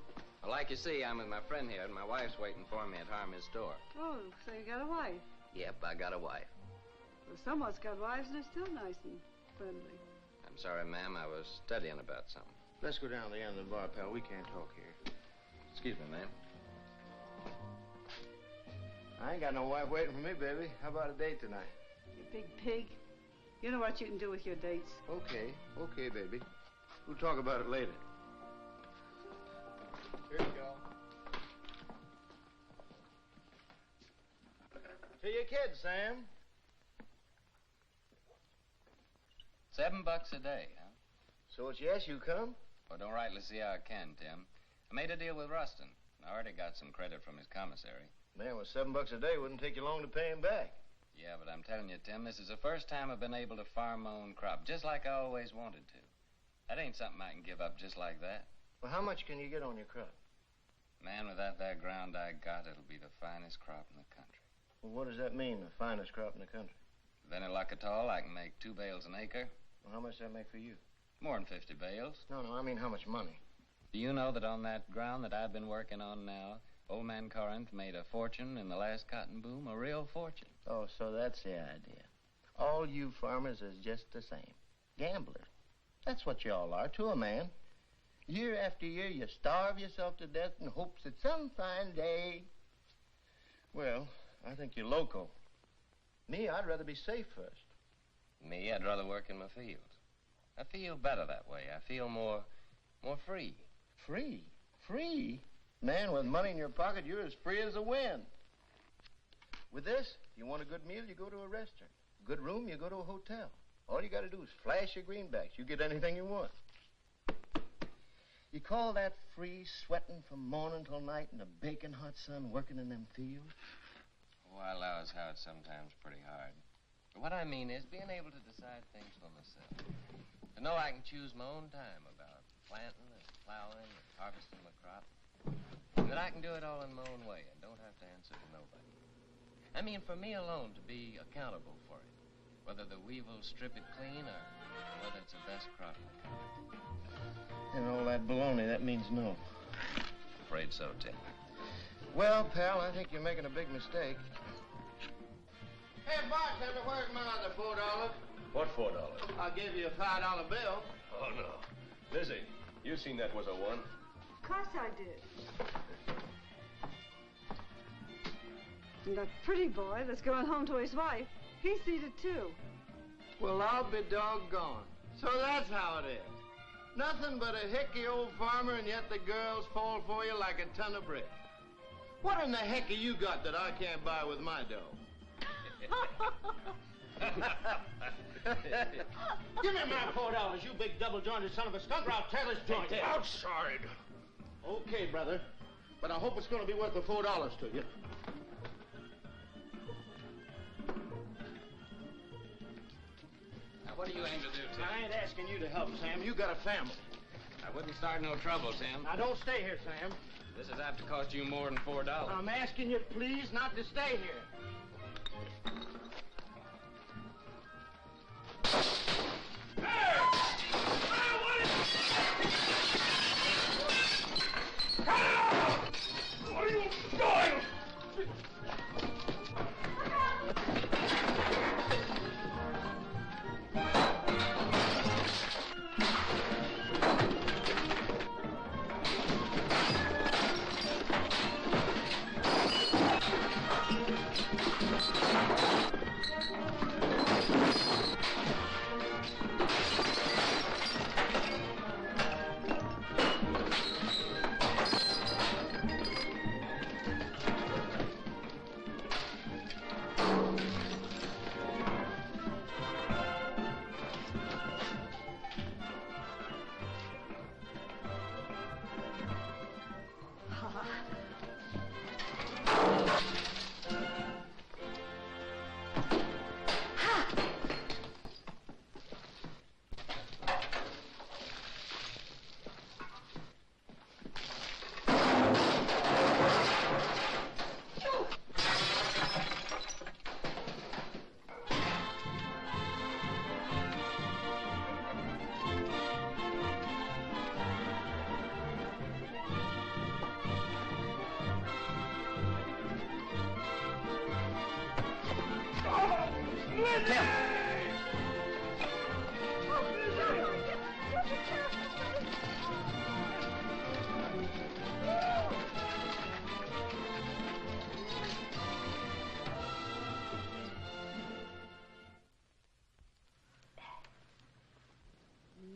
Well, like you see, I'm with my friend here, and my wife's waiting for me at Harmy's store. Oh, so you got a wife. Yep, I got a wife. Well, someone's got wives and they're still nice and friendly. I'm sorry, ma'am, I was studying about something. Let's go down to the end of the bar, pal. We can't talk here. Excuse me, ma'am. I ain't got no wife waiting for me, baby. How about a date tonight? You big pig. You know what you can do with your dates. Okay, baby. We'll talk about it later. Here you go. To your kids, Sam. $7 a day, huh? So it's yes, you come? Well, don't rightly see how I can, Tim. I made a deal with Rustin. I already got some credit from his commissary. Man, with $7 a day, wouldn't take you long to pay him back. Yeah, but I'm telling you, Tim, this is the first time I've been able to farm my own crop, just like I always wanted to. That ain't something I can give up just like that. Well, how much can you get on your crop? Man, with that ground I got, it'll be the finest crop in the country. Well, what does that mean, the finest crop in the country? With any luck at all, I can make 2 bales an acre. Well, how much does that make for you? More than 50 bales. No, I mean how much money? Do you know that on that ground that I've been working on now, old man Corinth made a fortune in the last cotton boom, a real fortune. Oh, so that's the idea. All you farmers is just the same. Gamblers. That's what you all are to a man. Year after year, you starve yourself to death in hopes that some fine day... Well, I think you're loco. Me, I'd rather be safe first. Me, I'd rather work in my fields. I feel better that way. I feel more free. Free? Free? Man, with money in your pocket, you're as free as the wind. With this, you want a good meal, you go to a restaurant. Good room, you go to a hotel. All you got to do is flash your greenbacks. You get anything you want. You call that free, sweating from morning till night in the baking hot sun, working in them fields? Oh, I allow as how it's sometimes pretty hard. But what I mean is being able to decide things for myself. To know I can choose my own time about planting and plowing and harvesting my crop. And that I can do it all in my own way and don't have to answer to nobody. I mean, for me alone to be accountable for it. Whether the weevils strip it clean or whether it's the best crop in the country. And all that baloney, that means no. Afraid so, Tim. Well, pal, I think you're making a big mistake. Hey, bartender, where's my other $4? What $4? I'll give you a $5 bill. Oh, no. Lizzie, you seen that was a one. Of course I did. And that pretty boy that's going home to his wife, he's seated too. Well, I'll be doggone. So that's how it is. Nothing but a hicky old farmer, and yet the girls fall for you like a ton of bricks. What in the heck have you got that I can't buy with my dough? Give me my $4, you big double-jointed son of a skunk, or I'll tear this joint. Outside. Okay, brother. But I hope it's going to be worth the $4 to you. Now, what do you aim to do, Tim? I ain't asking you to help, Sam. You got a family. I wouldn't start no trouble, Tim. Now, don't stay here, Sam. This is apt to cost you more than $4. I'm asking you, please, not to stay here. What are you doing?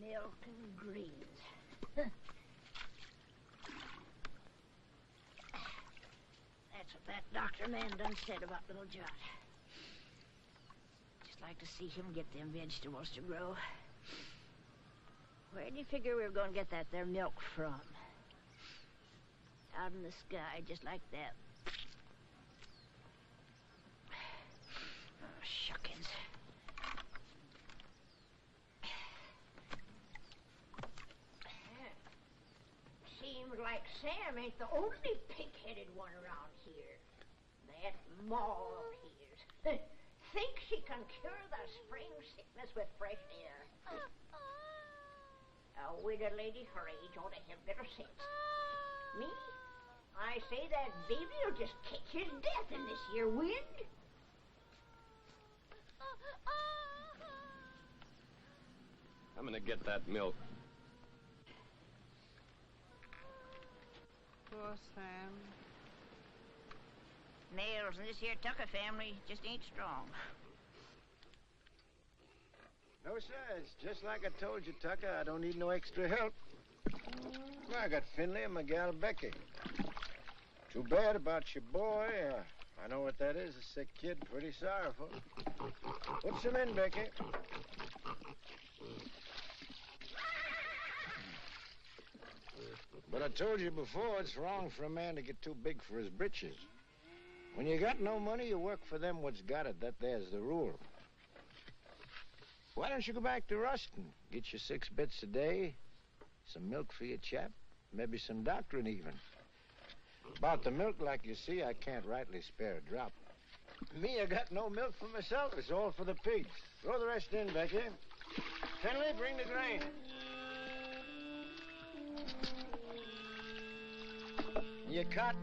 Milk and greens. That's what that doctor man done said about little John. Just like to see him get them vegetables to grow. Where do you figure we were going to get that there milk from? Out in the sky, just like that. Oh, shuckins. Seems like Sam ain't the only pig-headed one around here. That Ma of his thinks she can cure the spring sickness with fresh air. A widow lady her age ought to have better sense. Me? I say that baby'll just catch his death in this here wind. I'm gonna get that milk. Poor Sam. Nails in this here Tucker family just ain't strong. No, sir. It's just like I told you, Tucker. I don't need no extra help. I got Finley and my gal Becky. Too bad about your boy. I know what that is, a sick kid. Pretty sorrowful. Put some in, Becky. But I told you before, it's wrong for a man to get too big for his britches. When you got no money, you work for them what's got it. There's the rule. Why don't you go back to Ruston? Get you 6 bits a day, some milk for your chap, maybe some doctrine even. About the milk, like you see, I can't rightly spare a drop. Me, I got no milk for myself. It's all for the pigs. Throw the rest in, Becky. Finley, bring the grain. Your cotton.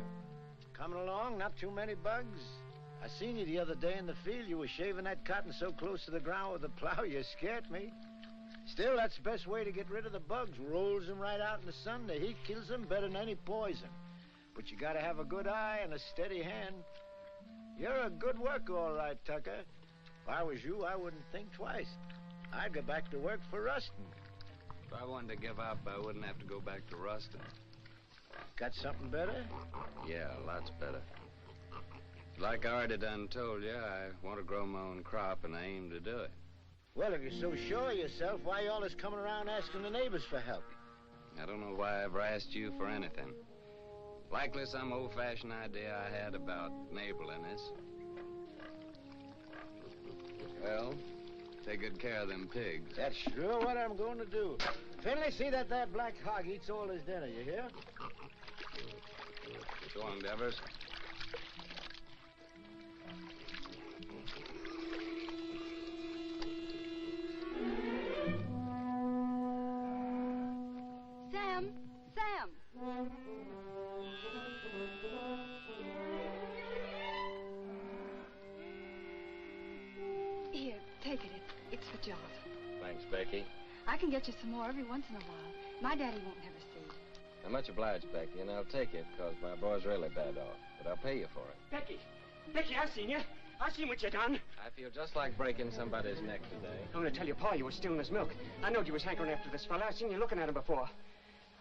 Coming along, not too many bugs? I seen you the other day in the field. You were shaving that cotton so close to the ground with the plow, you scared me. Still, that's the best way to get rid of the bugs. Rolls them right out in the sun. The heat kills them better than any poison. But you gotta have a good eye and a steady hand. You're a good worker, all right, Tucker. If I was you, I wouldn't think twice. I'd go back to work for Ruston. If I wanted to give up, I wouldn't have to go back to Ruston. Got something better? Yeah, lots better. Like I already done told you, I want to grow my own crop, and I aim to do it. Well, if you're so sure of yourself, why you always coming around asking the neighbors for help? I don't know why I ever asked you for anything. Likely some old-fashioned idea I had about neighborliness. Well, take good care of them pigs. That's sure what I'm going to do. Finley, see that black hog eats all his dinner, you hear? So long, Devers. Sam! Sam! Here, take it. It's for John. Thanks, Becky. I can get you some more every once in a while. My daddy won't have a seed. I'm much obliged, Becky, and I'll take it, because my boy's really bad off. But I'll pay you for it. Becky! Becky, I've seen you. I've seen what you done. I feel just like breaking somebody's neck today. I'm going to tell your pa you was stealing his milk. I knowed you was hankering after this fella. I've seen you looking at him before.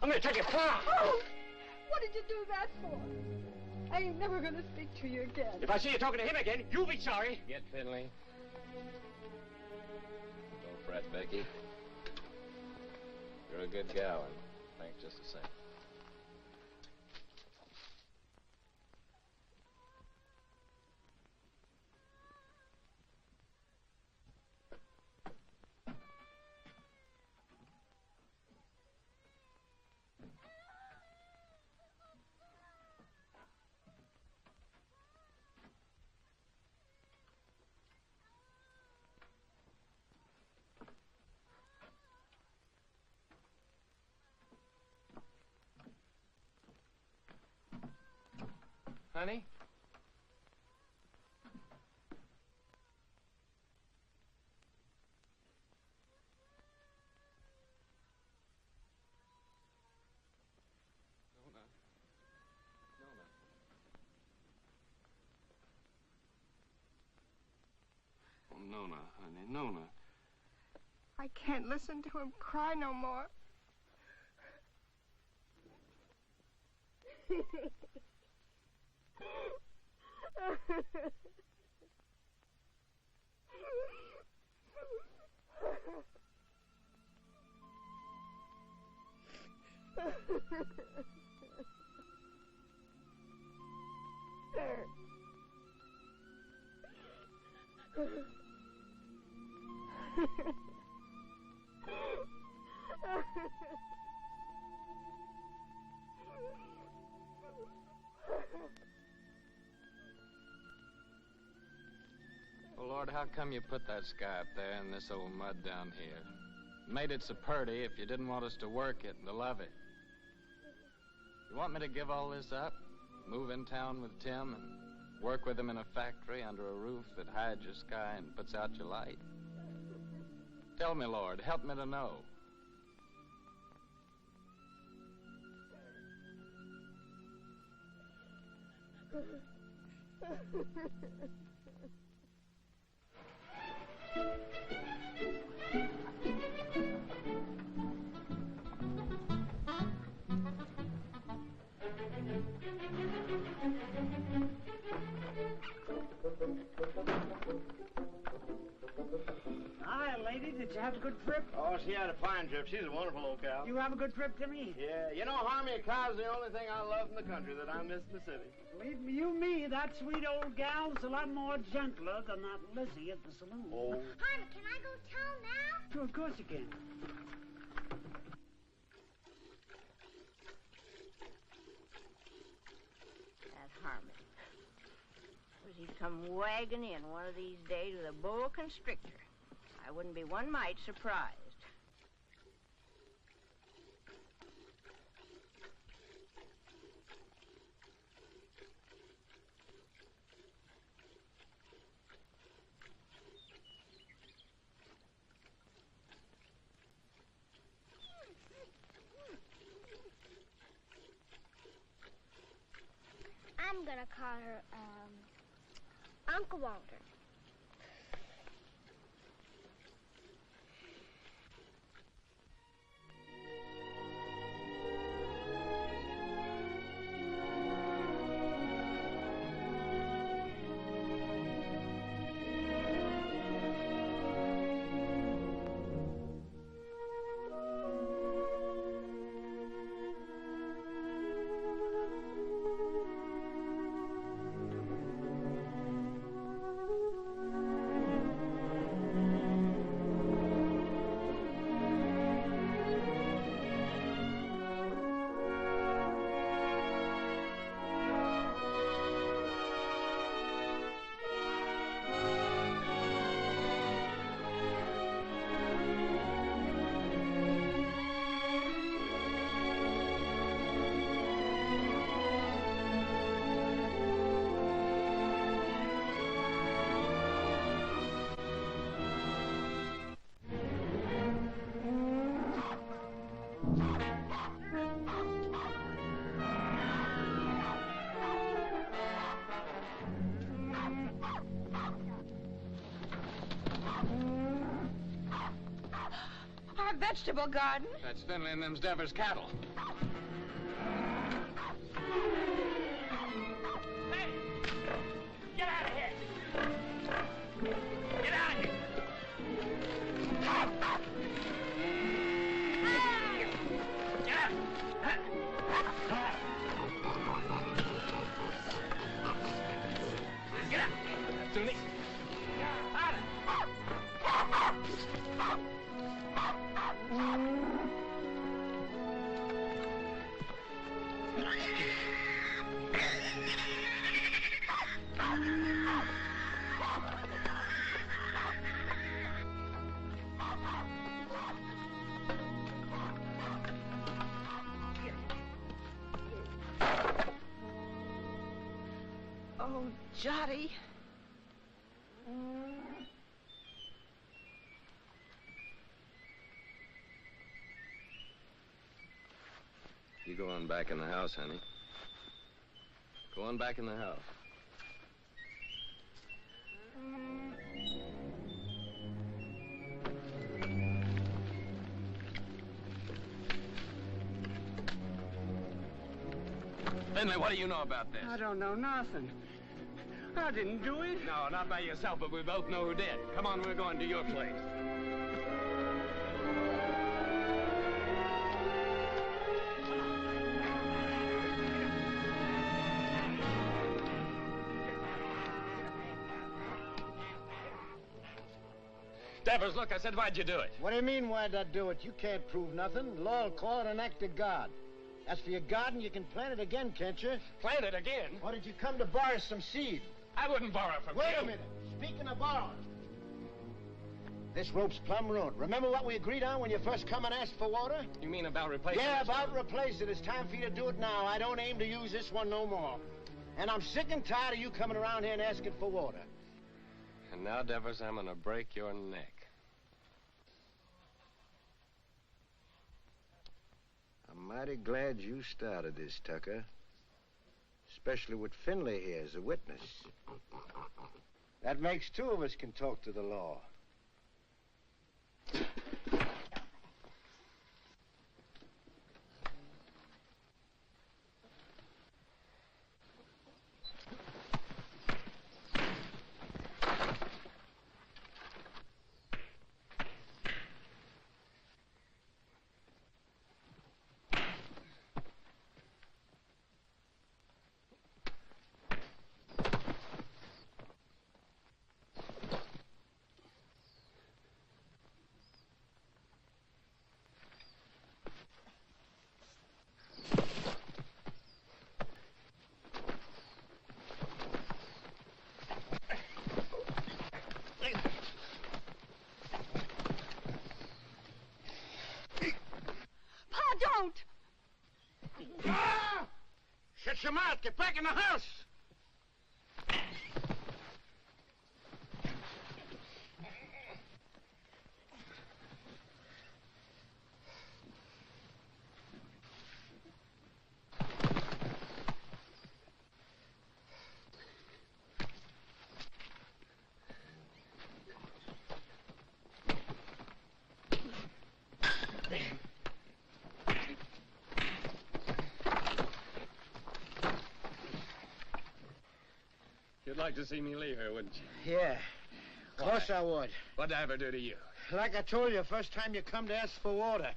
I'm going to tell your pa! Oh! What did you do that for? I ain't never going to speak to you again. If I see you talking to him again, you'll be sorry. Get Finley. Don't fret, Becky. You're a good gal, and thanks just the same. Honey? Oh, Nona, honey, Nona. I can't listen to him cry no more. Oh, Lord, how come you put that sky up there and this old mud down here? Made it so pretty if you didn't want us to work it and to love it. You want me to give all this up? Move in town with Tim and work with him in a factory under a roof that hides your sky and puts out your light? Tell me, Lord, help me to know. Hi, lady. Did you have a good trip? Oh, she had a fine trip. She's a wonderful old cow. You have a good trip, Timmy? Yeah, you know, Harmy, a cow's the only thing I love in the country that I miss in the city. Believe me, that sweet old gal's a lot more gentler than that Lizzie at the saloon. Oh. Harvey, can I go tell now? Sure, of course you can. That Harmon. Suppose he'd come wagging in one of these days with a boa constrictor. I wouldn't be one mite surprised. I'm gonna call her, Uncle Walter. Our vegetable garden? That's Finley and them's Devers cattle. Hey! Get out of here! Get out of here! Get out! Get out! Finley! Out! Oh, Jotty. You go on back in the house, honey. Go on back in the house. Finley, what do you know about this? I don't know nothing. I didn't do it. No, not by yourself, but we both know who did. Come on, we're going to your place. Devers, look, I said, why'd you do it? What do you mean, why'd I do it? You can't prove nothing. Law will call it an act of God. As for your garden, you can plant it again, can't you? Plant it again? Or did you come to borrow some seed? I wouldn't borrow from you. Wait a minute. Speaking of borrowing. This rope's plumb ruined. Remember what we agreed on when you first come and asked for water? You mean about replacing Yeah, this about one? replace it. It's time for you to do it now. I don't aim to use this one no more. And I'm sick and tired of you coming around here and asking for water. And now, Devers, I'm gonna break your neck. Mighty glad you started this, Tucker. Especially with Finley here as a witness. That makes two of us can talk to the law. Shut your mouth. Get back in the house. You'd like to see me leave her, wouldn't you? Yeah. Of course I would. What'd I ever do to you? Like I told you, first time you come to ask for water.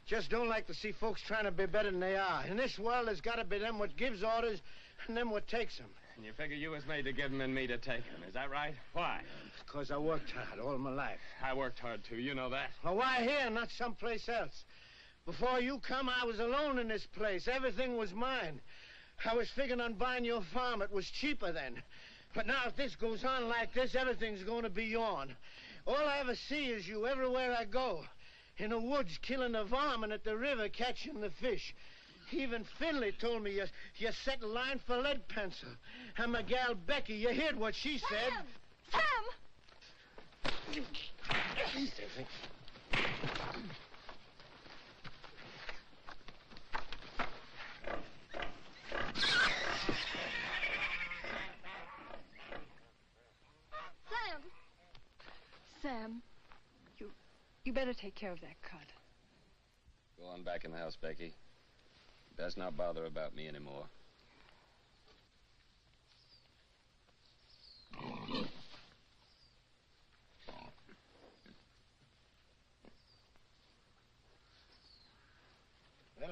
Just don't like to see folks trying to be better than they are. In this world, there's got to be them what gives orders and them what takes them. And you figure you was made to give them and me to take them. Is that right? Why? Because I worked hard all my life. I worked hard, too. You know that. Well, why here, not someplace else? Before you come, I was alone in this place. Everything was mine. I was figuring on buying your farm. It was cheaper then. But now, if this goes on like this, everything's going to be yourn. All I ever see is you everywhere I go. In the woods, killing the varmint, at the river, catching the fish. Even Finley told me you set in line for lead pencil. And my gal Becky, you heard what she said. Sam! Sam, you better take care of that cut. Go on back in the house, Becky. Best not bother about me anymore. Well,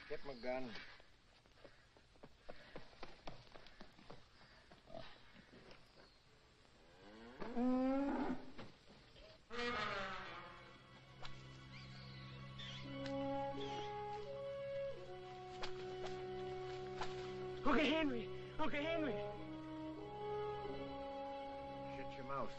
get my gun. Uncle Henry! Uncle Henry! Shut your mouth.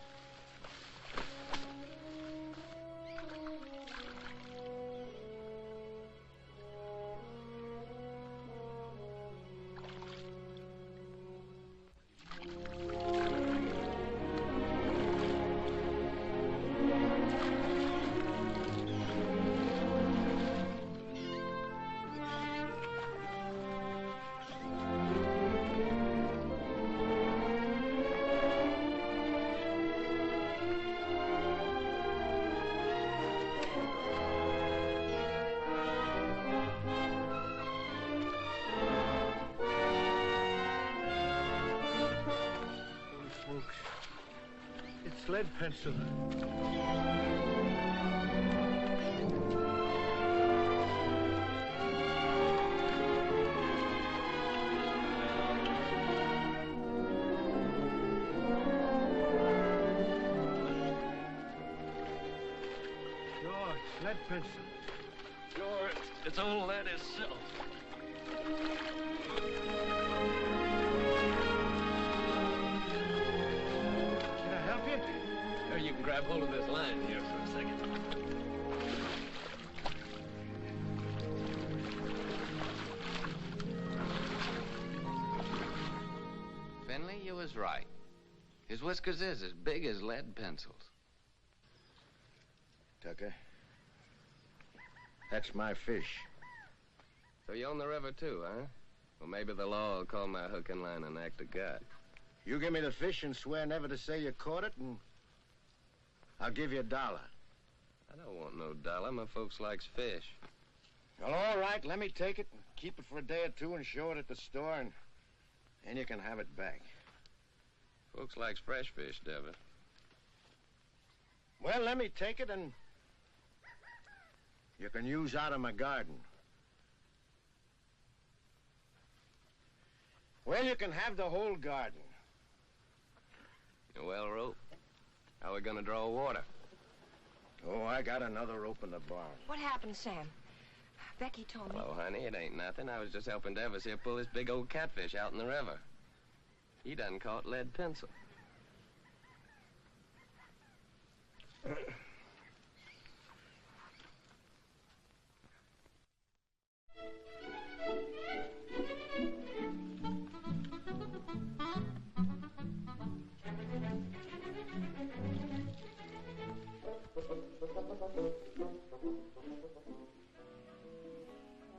It's lead pencil. Sure, it's lead pencil. Sure, it's old lead itself. Here, you can grab hold of this line here for a second. Finley, you was right. His whiskers is as big as lead pencils. Tucker, That's my fish. So you own the river too, huh? Well, maybe the law will call my hook and line an act of God. You give me the fish and swear never to say you caught it, and I'll give you $1. I don't want no dollar. My folks likes fish. Well, all right, let me take it and keep it for a day or two and show it at the store, and then you can have it back. Folks likes fresh fish, Dever. Well, let me take it, and you can use out of my garden. Well, you can have the whole garden. Well, Rope, how are we gonna draw water? Oh, I got another rope in the barn. What happened, Sam? Becky told me. Hello, honey, it ain't nothing. I was just helping Devers here pull this big old catfish out in the river. He done caught lead pencil.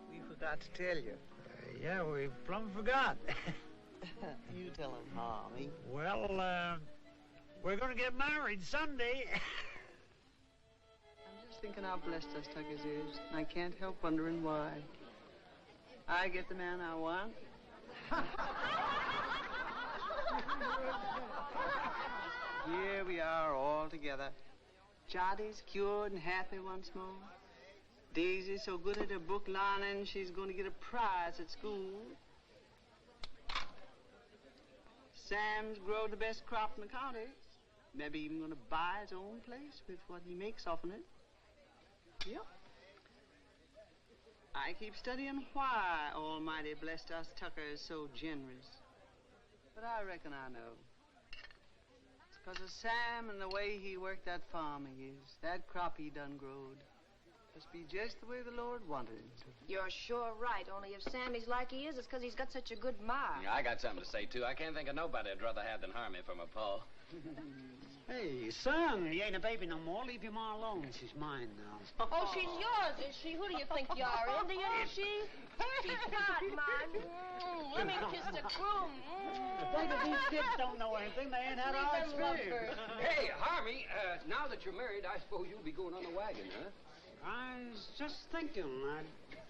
We forgot to tell you. Yeah, we plumb forgot. You tell him, Harmy. Well, we're gonna get married Sunday. I'm just thinking how blessed us Tuckers is. I can't help wondering why. I get the man I want. Here we are all together. Jotty's cured and happy once more. Daisy's so good at her book learning, she's going to get a prize at school. Sam's grown the best crop in the county. Maybe even going to buy his own place with what he makes off of it. Yep. I keep studying why Almighty blessed us Tuckers so generous. But I reckon I know. It's because of Sam and the way he worked that farm of his. That crop he done growed. Must be just the way the Lord wanted him to. You're sure right, only if Sammy's like he is, it's because he's got such a good ma. Yeah, I got something to say, too. I can't think of nobody I'd rather have than Harmy for my pa. Hey, son, you ain't a baby no more. Leave your ma alone. She's mine now. Oh, she's yours, is she? Who do you think you are, Indian, is she? She's not mine. Let me kiss the groom. Why do these kids don't know anything? They ain't had our experience. Hey, Harvey, now that you're married, I suppose you'll be going on the wagon, huh? I was just thinking I'd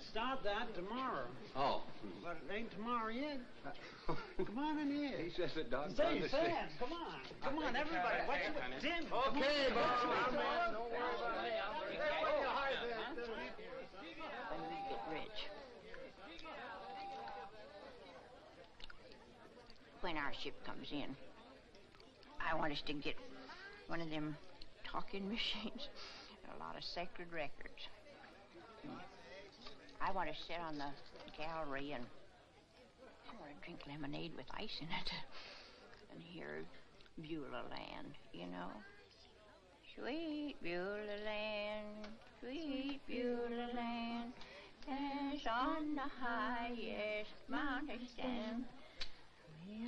start that tomorrow. Oh. But it ain't tomorrow yet. Come on in here. He says it does. Say, Sam, come on. Come on, everybody. What's your Tim? Okay, boss. Don't worry about me. When we get rich. When our ship comes in, I want us to get one of them talking machines and a lot of sacred records. I want to sit on the gallery and I want to drink lemonade with ice in it and hear Beulah Land, you know. Sweet Beulah Land, sweet Beulah Land, as on the highest mountain stand.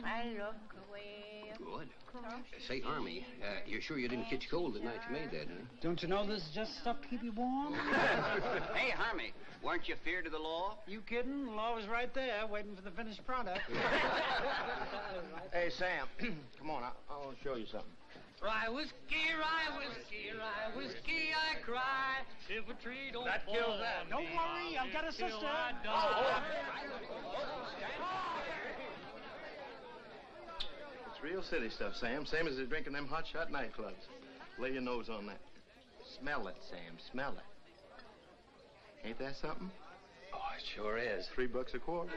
I look away. Good. Say, Army, you're sure you didn't catch cold the night you made that, huh? Don't you know this is just stuff to keep you warm? Hey, Harmy, weren't you feared of the law? You kidding? The law was right there, waiting for the finished product. Hey, Sam, come on. I want to show you something. Rye whiskey, I cry. If a tree don't That fall kills that. on Don't me, worry, I've got a till sister. I die. It's real city stuff, Sam. Same as they're drinking them hot shot nightclubs. Lay your nose on that. Smell it, Sam. Smell it. Ain't that something? Oh, it sure is. $3 a quart.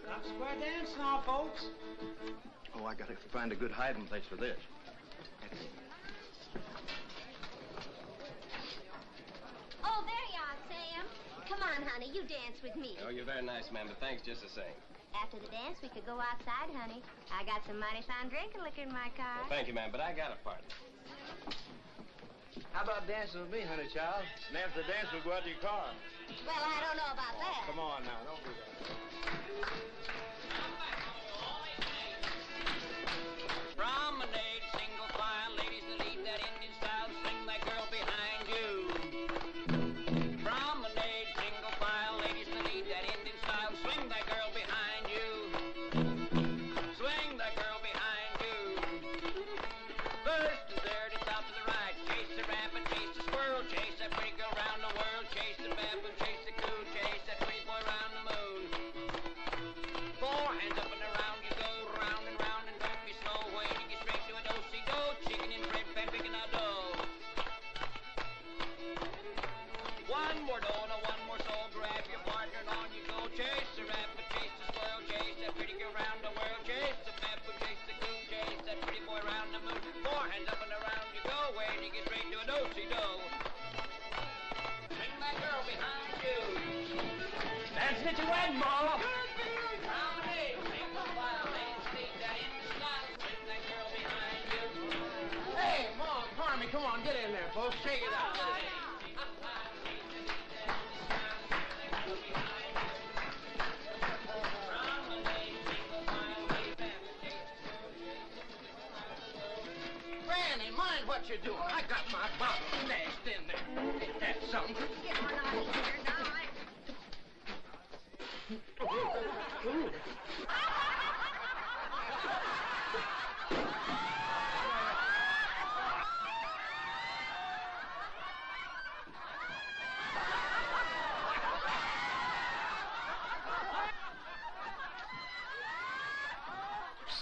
Stop square dance now, folks. Oh, I gotta find a good hiding place for this. Oh, there you are, Sam. Come on, honey, you dance with me. Oh, you're very nice, ma'am, but thanks just the same. After the dance, we could go outside, honey. I got some mighty fine drinking liquor in my car. Well, thank you, ma'am, but I got a partner. How about dancing with me, honey child? And after the dance, we'll go out to your car. Well, I don't know about that. Come on now, don't do that. Promenade, single file, ladies that lead that Indian style, sing that girl behind you. get you wet, Bo. Hey, Mom, Harmy, come on, get in there, folks. Shake it out. Granny, mind what you're doing. I got my bottle stashed in there. Ain't that something? Get on out of here now.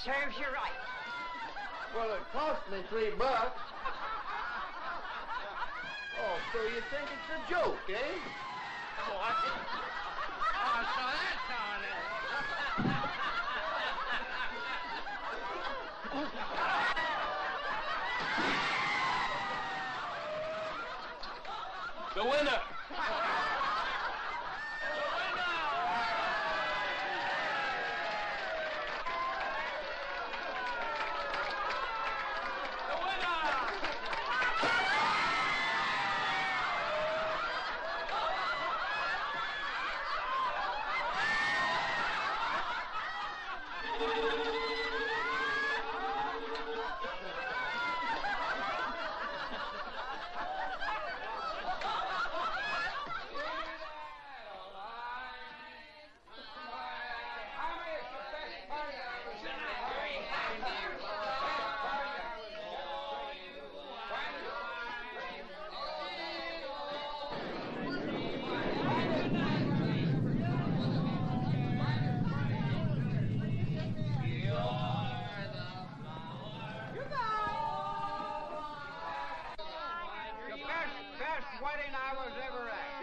Serves you right. Well, it cost me $3. Oh, so you think it's a joke, eh? Oh, so that's how it is. The winner! Wedding I was ever at.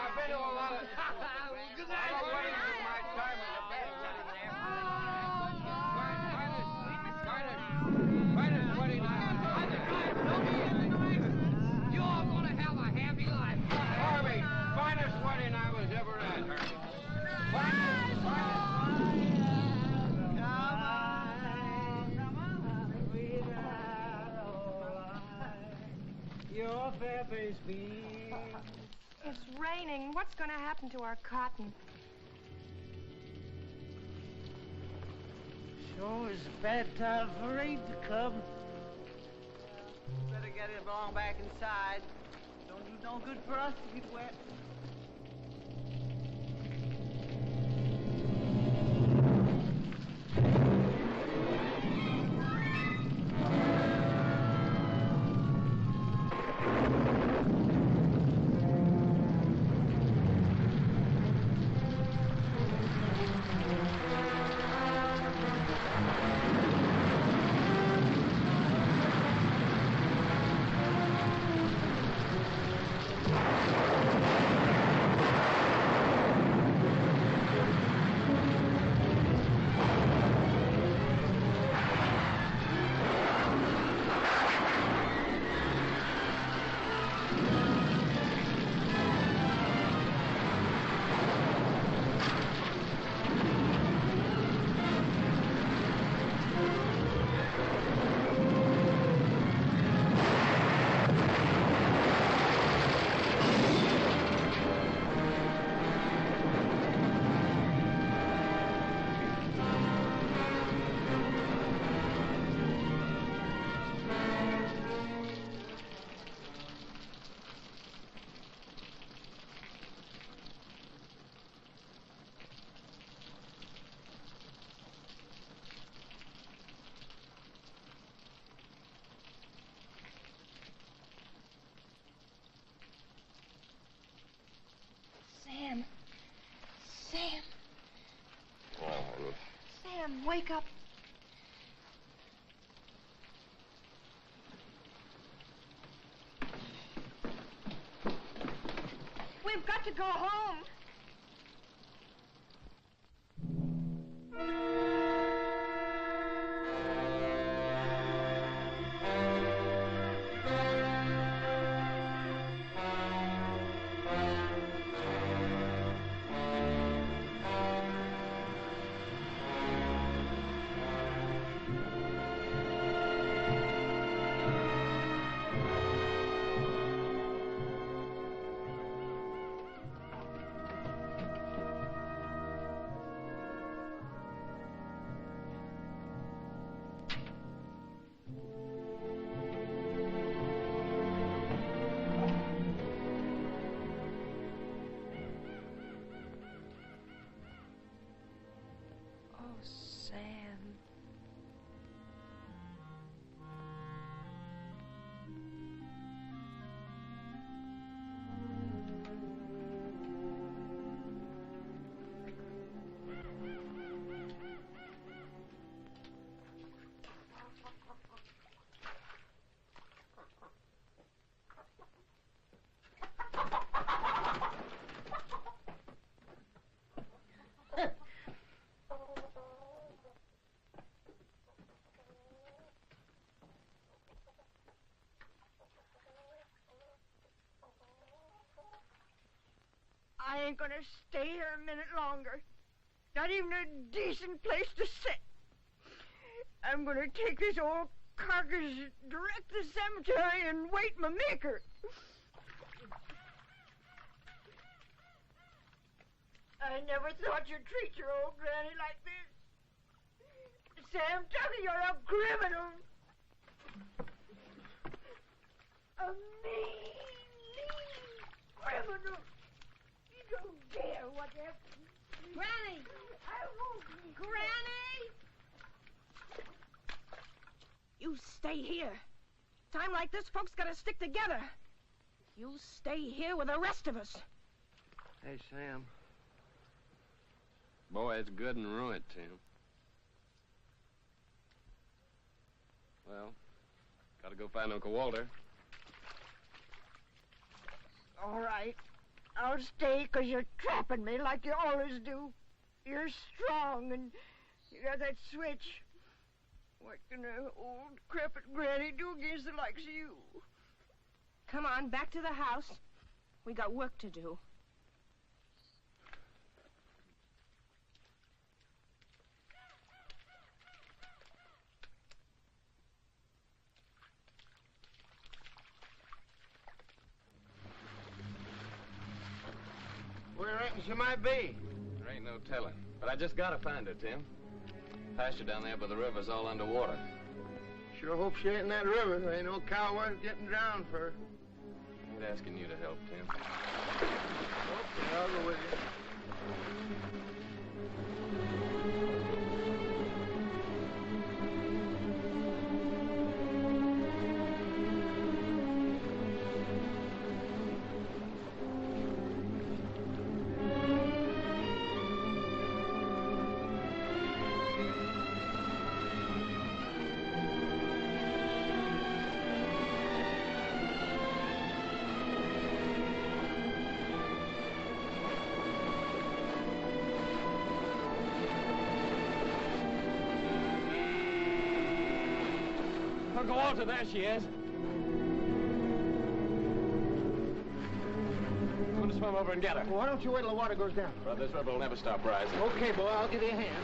I've been to a lot of weddings in my time as a best wedding there. Finest wedding I ever had. You're gonna have a happy life. Harvey, finest wedding I was ever at, Harvey. Your fair face beams. It's raining. What's going to happen to our cotton? Sure is a bad time for rain to come. Better get it along back inside. Don't do no good for us to get wet. Sam. Sam. Well, honey. Sam, wake up. We've got to go home. I ain't gonna stay here a minute longer. Not even a decent place to sit. I'm gonna take this old carcass direct to the cemetery and wait my maker. I never thought you'd treat your old granny like this. Sam Tucker, you're a criminal. A mean criminal. You don't dare what that... Granny! I won't... Granny! You stay here. Time like this, folks gotta stick together. You stay here with the rest of us. Hey, Sam. Boy, it's good and ruined, Tim. Well, gotta go find Uncle Walter. All right. I'll stay 'cause you're trapping me like you always do. You're strong and you got that switch. What can an old crepit granny do against the likes of you? Come on, back to the house. We got work to do. Where reckon she might be? There ain't no telling. But I just gotta find her, Tim. Pasture down there by the river's all underwater. Sure hope she ain't in that river. There ain't no cow worth getting drowned for. I ain't asking you to help, Tim. Okay, I'll go with you. Uncle Walter, there she is. I'm going to swim over and get her. Well, why don't you wait till the water goes down? Well, this river will never stop rising. Okay, boy, I'll give you a hand.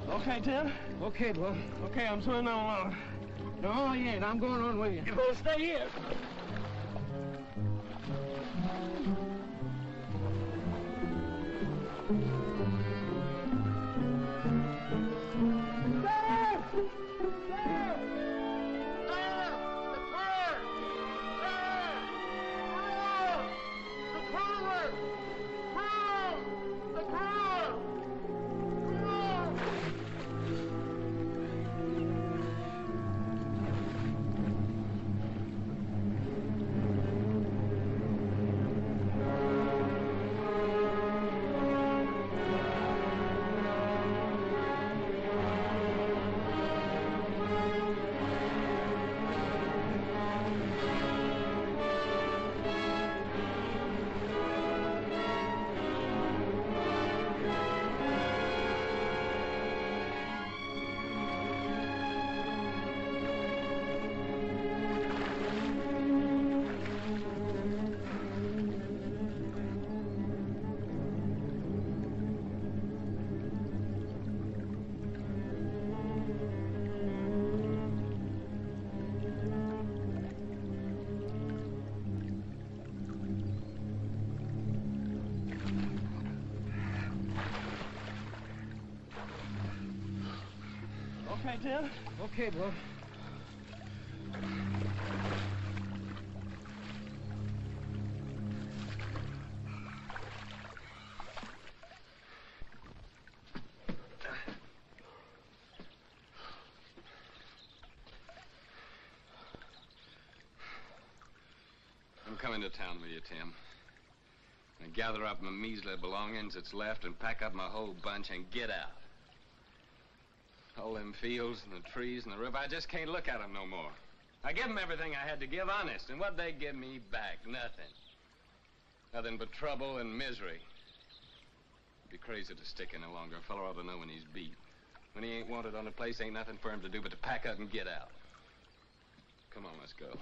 Okay, Tim? Okay, boy. Okay, I'm swimming on along. No, you ain't. I'm going on with you. You better stay here. Okay, Tim. Okay, bud. I'm coming to town with you, Tim. And gather up my measly belongings that's left and pack up my whole bunch and get out. All them fields and the trees and the river, I just can't look at them no more. I give them everything I had to give, honest, and what they give me back? Nothing. Nothing but trouble and misery. It'd be crazy to stick in no longer. A fellow ought to know when he's beat. When he ain't wanted on a place, ain't nothing for him to do but to pack up and get out. Come on, let's go.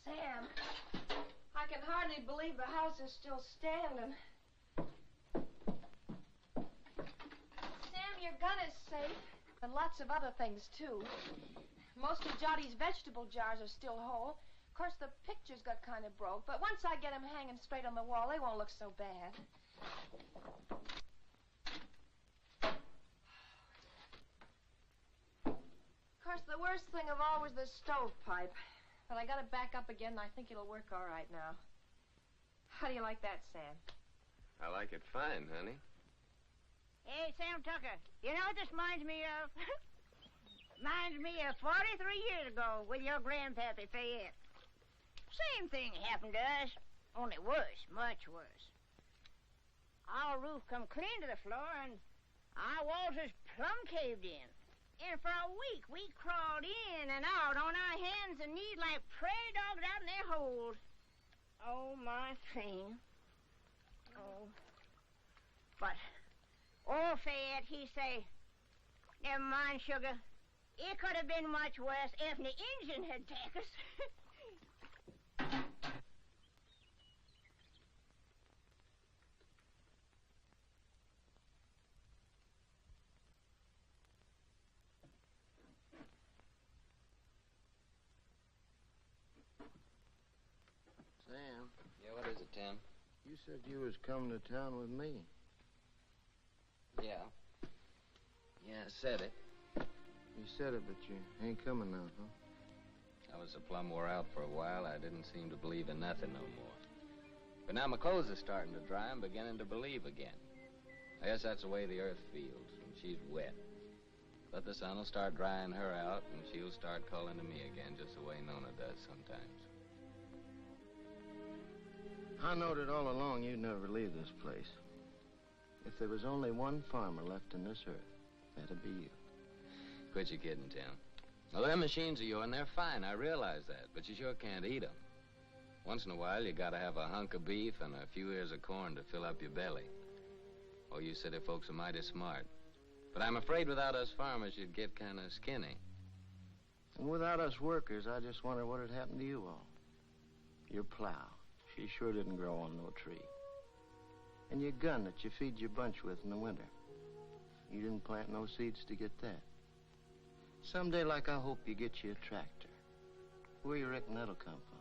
Sam, I can hardly believe the house is still standing. Sam, your gun is safe, and lots of other things, too. Most of Jotty's vegetable jars are still whole. Of course, the pictures got kind of broke, but once I get them hanging straight on the wall, they won't look so bad. Of course, the worst thing of all was the stovepipe. But I got it back up again, and I think it'll work all right now. How do you like that, Sam? I like it fine, honey. Hey, Sam Tucker, you know what this reminds me of? Reminds me of 43 years ago with your grandpappy Fayette. Same thing happened to us, only worse, much worse. Our roof come clean to the floor, and our walls is plumb caved in. And for a week, we crawled in and out on our hands and knees like prairie dogs out in their holes. Oh, my thing. Oh. But old Fayette, he say, never mind, sugar. It could have been much worse if the engine had taken us. Sam. Yeah, what is it, Tim? You said you was coming to town with me. Yeah. Yeah, I said it. You said it, but you ain't coming now, huh? I was so plumb wore out for a while, I didn't seem to believe in nothing no more. But now my clothes are starting to dry, I'm beginning to believe again. I guess that's the way the earth feels when she's wet. But the sun will start drying her out, and she'll start calling to me again, just the way Nona does sometimes. I knowed it all along you'd never leave this place. If there was only one farmer left in this earth, that'd be you. Quit your kidding, Tim. Well, them machines of yours, they're fine, I realize that, but you sure can't eat them. Once in a while, you gotta have a hunk of beef and a few ears of corn to fill up your belly. Oh, you city folks are mighty smart. But I'm afraid without us farmers, you'd get kind of skinny. And without us workers, I just wonder what had happened to you all. Your plow. She sure didn't grow on no tree. And your gun that you feed your bunch with in the winter. You didn't plant no seeds to get that. Someday, like I hope, you get you a tractor. Where you reckon that'll come from?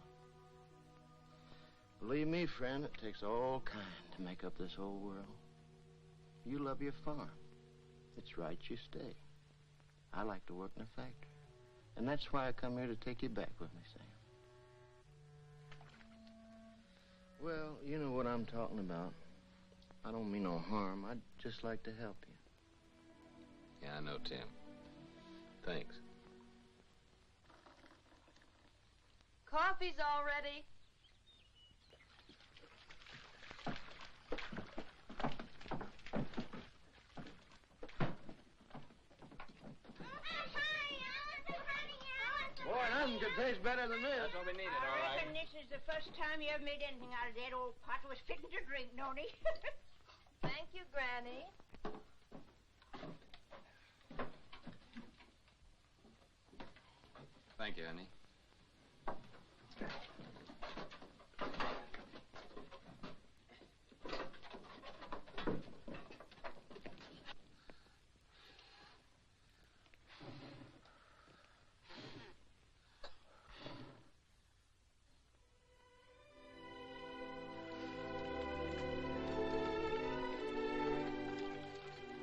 Believe me, friend, it takes all kind to make up this whole world. You love your farm. It's right you stay. I like to work in a factory. And that's why I come here to take you back with me, Sam. Well, you know what I'm talking about. I don't mean no harm. I'd just like to help you. Yeah, I know, Tim. Thanks. Coffee's all ready. Boy, nothing could taste better than this. That's what we needed, all I right. reckon this is the first time you ever made anything out of that old pot was fitting to drink, Noni. Thank you, Granny. Thank you, honey.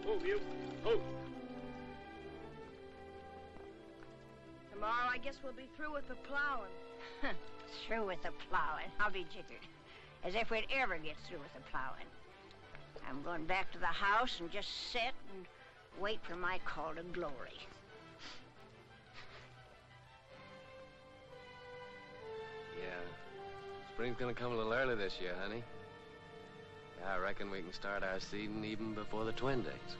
Move, you. Move. Tomorrow, I guess we'll be through with the plowing. Through with the plowing. I'll be jiggered. As if we'd ever get through with the plowing. I'm going back to the house and just sit and wait for my call to glory. Yeah. Spring's gonna come a little early this year, honey. Yeah, I reckon we can start our seeding even before the twin days.